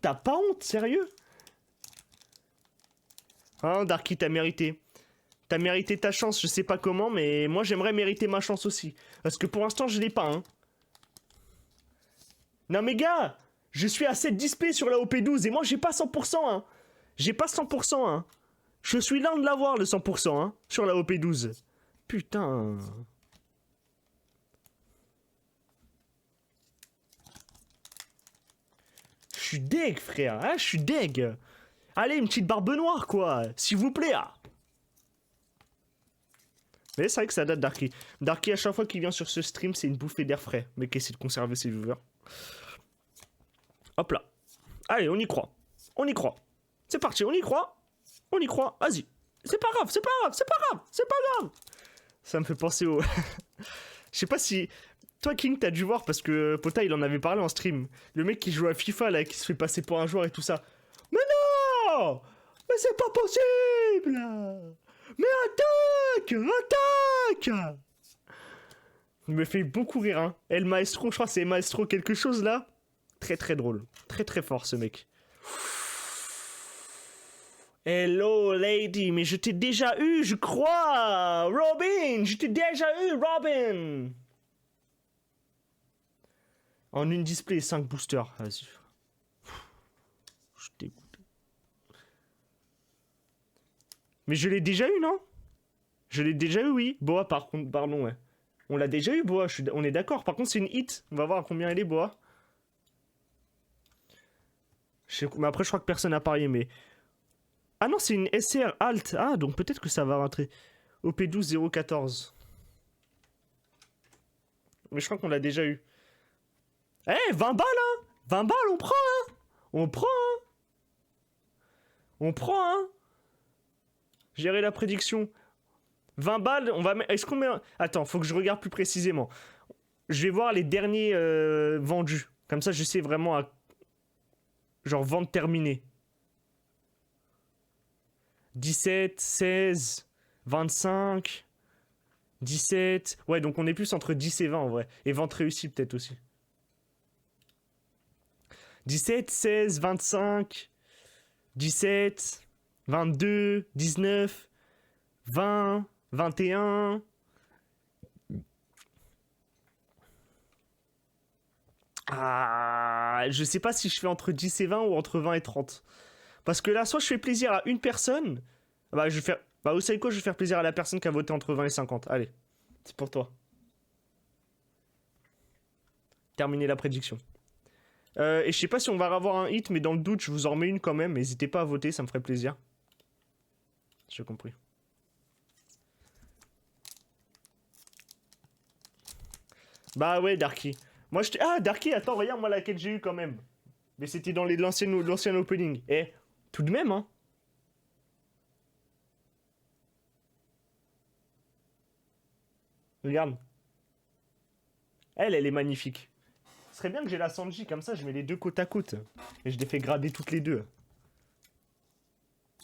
T'as pas honte, sérieux? Hein, Darky, t'as mérité. T'as mérité ta chance, je sais pas comment, mais moi j'aimerais mériter ma chance aussi. Parce que pour l'instant, je l'ai pas, hein. Non mais gars, je suis à 7 displays sur la OP12 et moi j'ai pas 100%, hein. J'ai pas 100%, hein. Je suis loin de l'avoir le 100%, hein, sur la OP12. Putain. Je suis deg, frère, hein, je suis deg. Allez, une petite barbe noire, quoi, s'il vous plaît, ah. Mais c'est vrai que ça date Darky. Darky, à chaque fois qu'il vient sur ce stream, c'est une bouffée d'air frais. Mais qui essaie de conserver ses viewers. Hop là. Allez, on y croit. On y croit. C'est parti, on y croit. On y croit. Vas-y. C'est pas grave, c'est pas grave, c'est pas grave, c'est pas grave. Ça me fait penser au... Je sais pas si... Toi, King, t'as dû voir parce que Pota, il en avait parlé en stream. Le mec qui joue à FIFA, là, qui se fait passer pour un joueur et tout ça. Mais non! Mais c'est pas possible! Mais attaque! Attaque! Il me fait beaucoup rire, hein. El Maestro, je crois que c'est Maestro quelque chose, là. Très très drôle. Très très fort, ce mec. Hello, lady. Mais je t'ai déjà eu, je crois. Robin, je t'ai déjà eu, Robin. En une display, 5 boosters. Vas-y. Je t'écoute. Mais je l'ai déjà eu, non? Je l'ai déjà eu, oui. Boa, par contre, pardon, ouais. On l'a déjà eu, Boa. On est d'accord. Par contre, c'est une hit. On va voir à combien elle est, Boa. Mais après, je crois que personne n'a parié, mais... Ah non, c'est une SR Alt. Ah, donc peut-être que ça va rentrer. OP12 014. Mais je crois qu'on l'a déjà eu. Eh, 20 balles, hein! 20 balles, on prend, hein! On prend, hein! On prend, hein! Gérer la prédiction. 20 balles, on va mettre... Est-ce qu'on met... Attends, faut que je regarde plus précisément. Je vais voir les derniers vendus. Comme ça, je sais vraiment à... Genre, vente terminée. 17, 16, 25, 17... Ouais, donc on est plus entre 10 et 20 en vrai. Et vente réussie peut-être aussi. 17, 16, 25, 17, 22, 19, 20, 21... Ah, je sais pas si je fais entre 10 et 20 ou entre 20 et 30. Parce que là, soit je fais plaisir à une personne, bah je vais faire... Bah vous savez quoi, je vais faire plaisir à la personne qui a voté entre 20 et 50. Allez, c'est pour toi. Terminer la prédiction. Et je sais pas si on va avoir un hit, mais dans le doute, je vous en remets une quand même. N'hésitez pas à voter, ça me ferait plaisir. J'ai compris. Bah ouais, Darky. Moi, je t'ai... Ah, Darky, attends, regarde moi laquelle j'ai eu quand même. Mais c'était dans l'ancien opening. Eh, tout de même, hein. Regarde. Elle est magnifique. Ce serait bien que j'ai la Sanji, comme ça je mets les deux côte à côte. Et je les fais grader toutes les deux.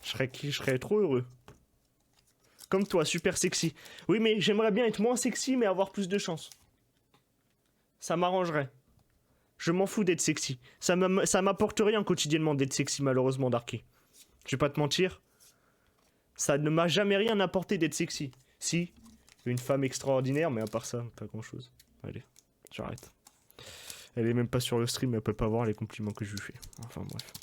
Je serais trop heureux. Comme toi, super sexy. Oui, mais j'aimerais bien être moins sexy, mais avoir plus de chance. Ça m'arrangerait. Je m'en fous d'être sexy. Ça m'apporte rien quotidiennement d'être sexy, malheureusement, Darky. Je vais pas te mentir. Ça ne m'a jamais rien apporté d'être sexy. Si, une femme extraordinaire, mais à part ça, pas grand chose. Allez, j'arrête. Elle est même pas sur le stream, elle peut pas voir les compliments que je lui fais. Enfin bref.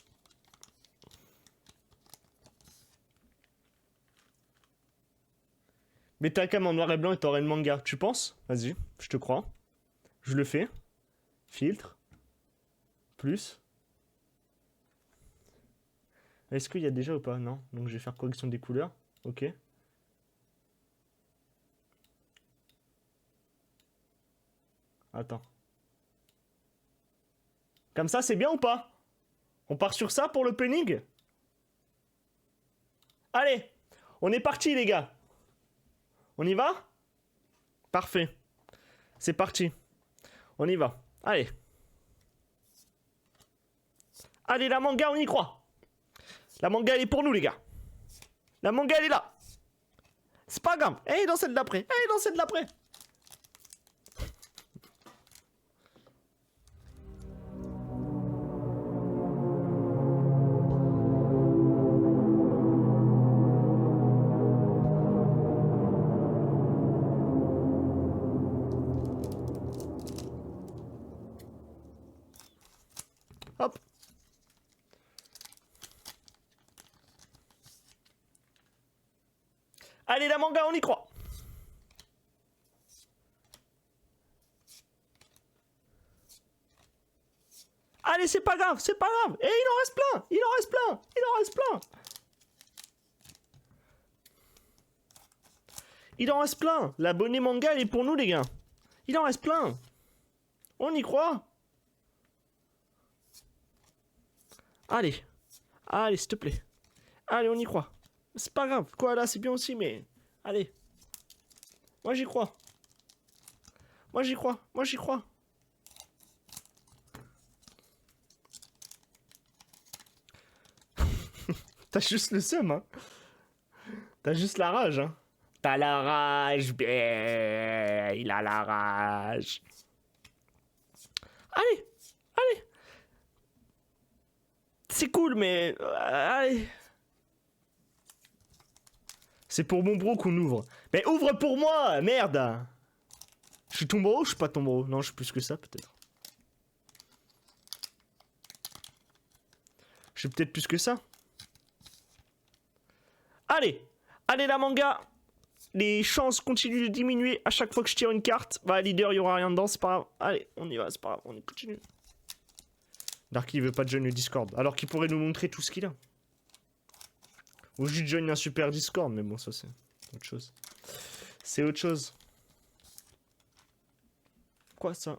Mais ta cam en noir et blanc et t'aurais le manga, tu penses? Vas-y, je te crois. Je le fais. Filtre. Plus. Est-ce qu'il y a déjà ou pas? Non. Donc je vais faire correction des couleurs. Ok. Attends. Comme ça, c'est bien ou pas? On part sur ça pour le penning? Allez, on est parti les gars. On y va? Parfait. C'est parti. On y va. Allez. Allez, la manga, on y croit. La manga, elle est pour nous, les gars. La manga, elle est là. C'est pas grave. Elle est dans celle d'après. Elle est dans celle d'après. Hop. Allez, la manga, on y croit. Allez, c'est pas grave, c'est pas grave. Et il en reste plein, il en reste plein, il en reste plein. Il en reste plein. L'abonné manga, elle est pour nous, les gars. Il en reste plein. On y croit. Allez. Allez, s'il te plaît. Allez, on y croit. C'est pas grave. Quoi, là, c'est bien aussi, mais... Allez. Moi, j'y crois. Moi, j'y crois. Moi, j'y crois. T'as juste le seum, hein. T'as juste la rage, hein. T'as la rage, bien. Il a la rage. Allez. Allez. C'est cool, mais... allez. C'est pour mon bro qu'on ouvre. Mais ouvre pour moi, merde. Je suis ton bro ou je suis pas ton bro? Non, je suis plus que ça, peut-être. Je suis peut-être plus que ça. Allez. Allez, la manga. Les chances continuent de diminuer à chaque fois que je tire une carte. Bah, leader, il y aura rien dedans, c'est pas grave. Allez, on y va, c'est pas grave, on continue. Darky, il veut pas de join le Discord. Alors qu'il pourrait nous montrer tout ce qu'il a. Ou juste join un super Discord, mais bon, ça c'est autre chose. C'est autre chose. Quoi ça?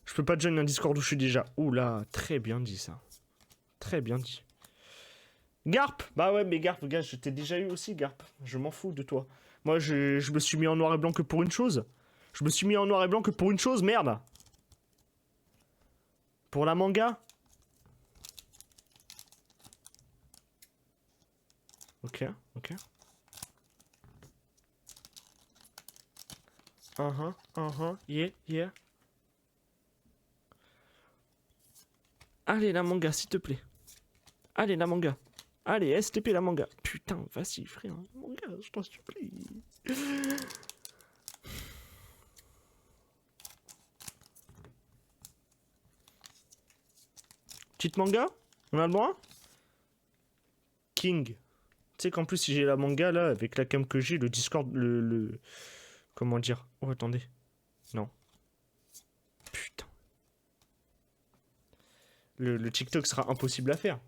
Je peux pas join un Discord où je suis déjà. Oula, très bien dit ça. Très bien dit. Garp! Bah ouais, mais Garp, gars, je t'ai déjà eu aussi, Garp. Je m'en fous de toi. Moi, je me suis mis en noir et blanc que pour une chose. Je me suis mis en noir et blanc que pour une chose, merde! Pour la manga? Ok, ok. Yeah, yeah. Allez, la manga, s'il te plaît. Allez, la manga. Allez, STP, la manga. Putain, vas-y, frère. Manga, je t'en supplie. Petite manga? On a le droit? King. sais qu'en plus, si j'ai la manga, là, avec la cam que j'ai, le Discord, Comment dire? Oh, attendez. Non. Putain. Le TikTok sera impossible à faire.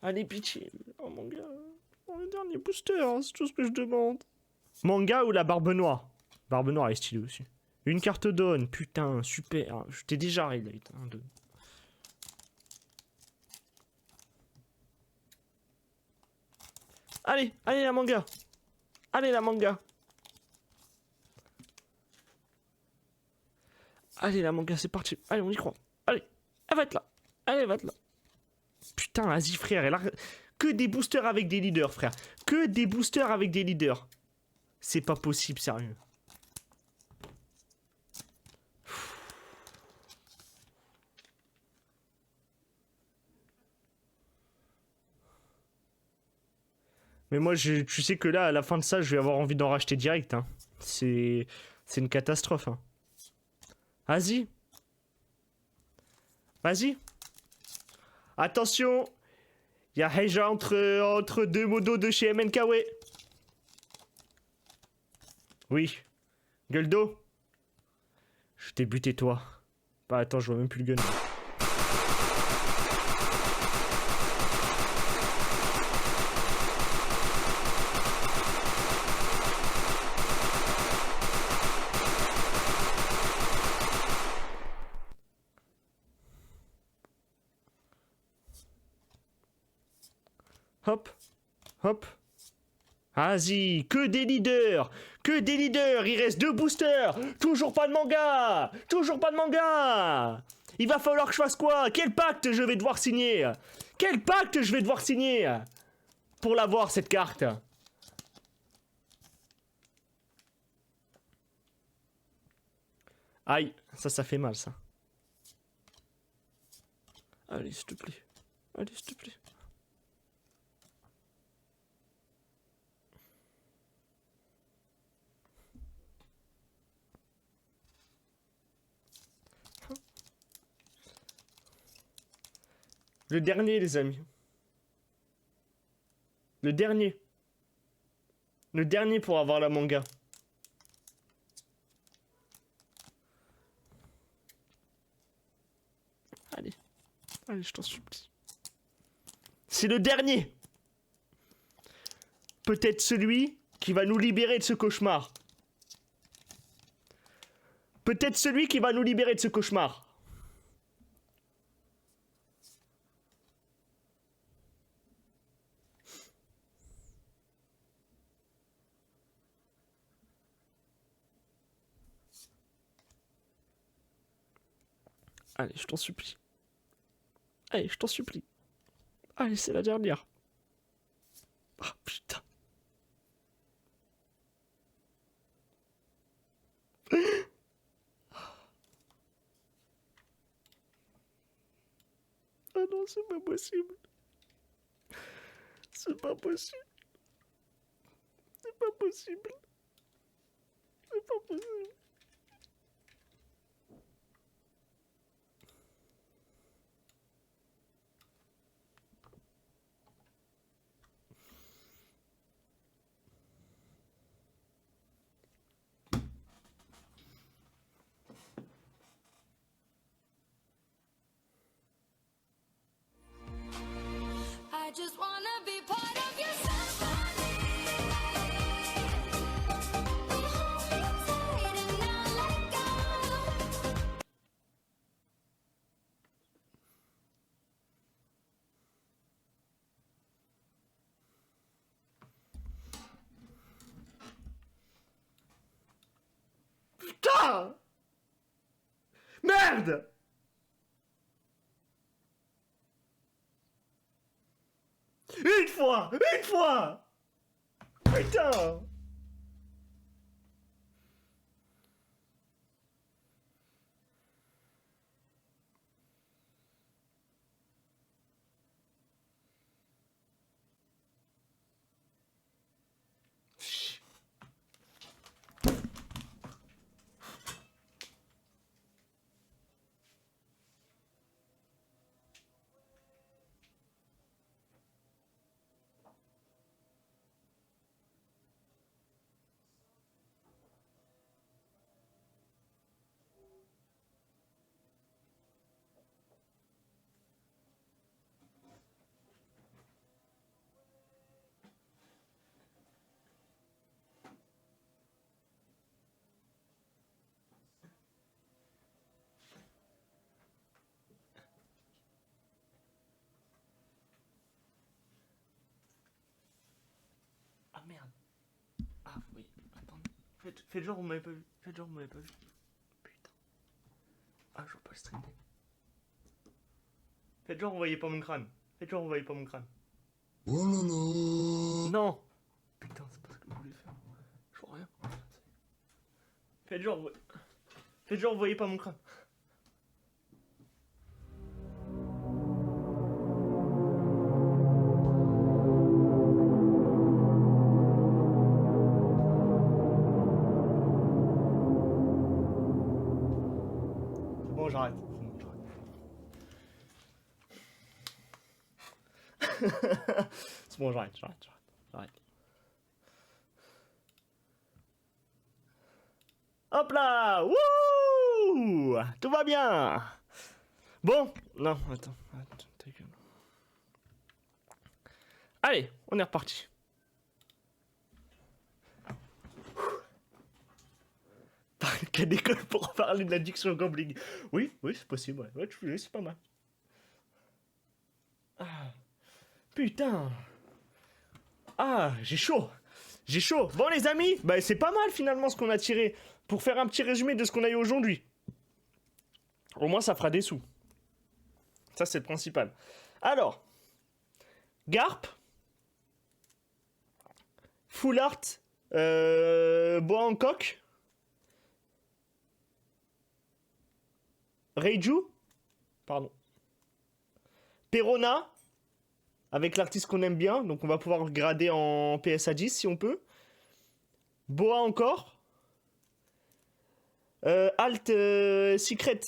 Allez, pitié. Oh, manga. Oh, le dernier booster, hein, c'est tout ce que je demande. Manga ou la Barbe Noire? Barbe Noire est stylée aussi. Une carte donne, putain, super. Je t'ai déjà highlight. Hein, Allez, allez la manga. Allez la manga. Allez la manga, c'est parti. Allez, on y croit. Allez, elle va être là. Allez, elle va être là. Putain, vas-y frère, elle a... Que des boosters avec des leaders, frère. Que des boosters avec des leaders. C'est pas possible, sérieux. Mais moi, tu sais que là, à la fin de ça, je vais avoir envie d'en racheter direct. Hein. C'est une catastrophe. Hein. Vas-y. Vas-y. Attention. Il y a Heja entre deux modos de chez MNKW. Oui. Gueule d'eau. Je t'ai buté, toi. Bah, attends, je vois même plus le gun. Hop, hop. Vas-y, que des leaders. Que des leaders. Il reste 2 boosters. Toujours pas de manga. Toujours pas de manga. Il va falloir que je fasse quoi? Quel pacte je vais devoir signer? Quel pacte je vais devoir signer pour l'avoir, cette carte? Aïe, ça fait mal, ça. Allez, s'il te plaît. Allez, s'il te plaît. Le dernier, les amis. Le dernier. Le dernier pour avoir la manga. Allez. Allez, je t'en supplie. C'est le dernier. Peut-être celui qui va nous libérer de ce cauchemar. Peut-être celui qui va nous libérer de ce cauchemar. Allez, je t'en supplie. Allez, je t'en supplie. Allez, c'est la dernière. Ah, putain. Ah non, c'est pas possible. C'est pas possible. C'est pas possible. C'est pas possible. I just wanna be part of your symphony. We hold me tight and not let go. Putain! Merde! Une fois! Une fois! Putain! Oui, attendez. Faites genre vous m'avez pas vu. Faites genre vous m'avez pas vu. Putain. Ah, je vois pas le stream. Faites genre vous voyez pas mon crâne. Faites genre vous voyez pas mon crâne. Oh là là. Non. Putain, c'est pas ce que je voulais faire. Je vois rien. Faites genre vous voyez pas mon crâne. C'est bon, j'arrête. C'est bon, j'arrête. Hop là! Wouh! Tout va bien! Bon, non, attends, ta gueule. Allez, on est reparti. Quelle école pour parler de l'addiction au gambling? Oui, c'est possible, ouais, c'est pas mal. Ah, putain! Ah, j'ai chaud! Bon les amis, bah c'est pas mal finalement ce qu'on a tiré. Pour faire un petit résumé de ce qu'on a eu aujourd'hui. Au moins ça fera des sous. Ça c'est le principal. Alors, Garp, Full Art, Bois Hancock, Reiju, pardon, Perona, avec l'artiste qu'on aime bien, donc on va pouvoir le grader en PSA 10 si on peut. Boa encore. Alt Secret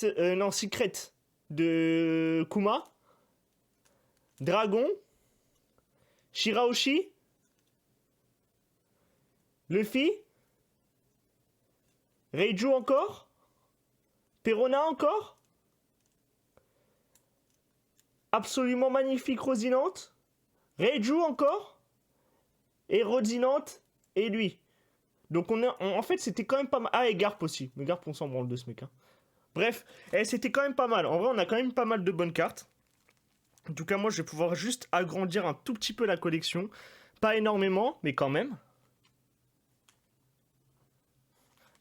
de Kuma. Dragon. Shiraoshi. Luffy. Reiju encore. Perona encore. Absolument magnifique Rosinante. Reiju encore. Et Rosinante et lui. Donc en fait c'était quand même pas mal. Ah et Garp aussi. Mais Garp on s'en branle de ce mec. Hein. Bref, c'était quand même pas mal. En vrai on a quand même pas mal de bonnes cartes. En tout cas moi je vais pouvoir juste agrandir un tout petit peu la collection. Pas énormément, mais quand même.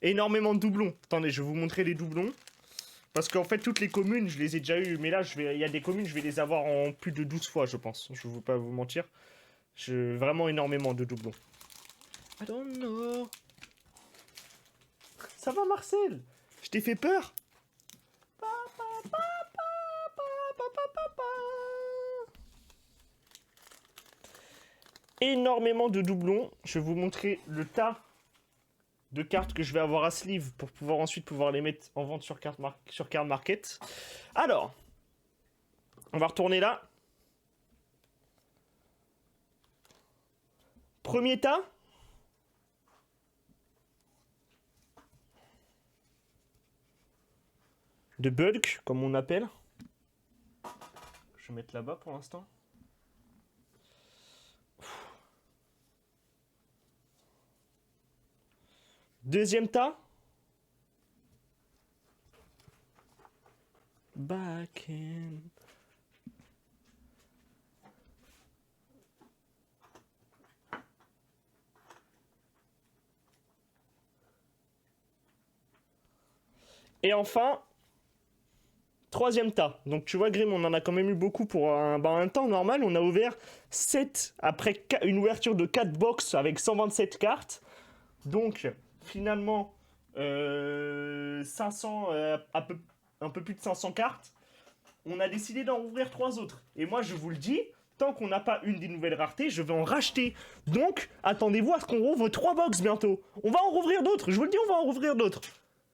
Énormément de doublons. Attendez, je vais vous montrer les doublons. Parce qu'en fait toutes les communes je les ai déjà eues. Mais là il y a des communes je vais les avoir en plus de 12 fois je pense. Je ne veux pas vous mentir. Vraiment énormément de doublons. I don't know. Ça va Marcel? Je t'ai fait peur? Énormément de doublons. Je vais vous montrer le tas de cartes que je vais avoir à sleeve pour pouvoir ensuite les mettre en vente sur Card Market. Alors, on va retourner là. Premier tas. De bulk, comme on appelle. Je vais mettre là-bas pour l'instant. Deuxième tas. Back in. Et enfin, troisième tas. Donc tu vois Grim, on en a quand même eu beaucoup pour un temps normal. On a ouvert 7 après une ouverture de 4 box avec 127 cartes. Donc finalement 500, un peu plus de 500 cartes. On a décidé d'en ouvrir 3 autres. Et moi je vous le dis, tant qu'on n'a pas une des nouvelles raretés, je vais en racheter. Donc attendez-vous à ce qu'on rouvre 3 box bientôt. On va en rouvrir d'autres, je vous le dis, on va en rouvrir d'autres.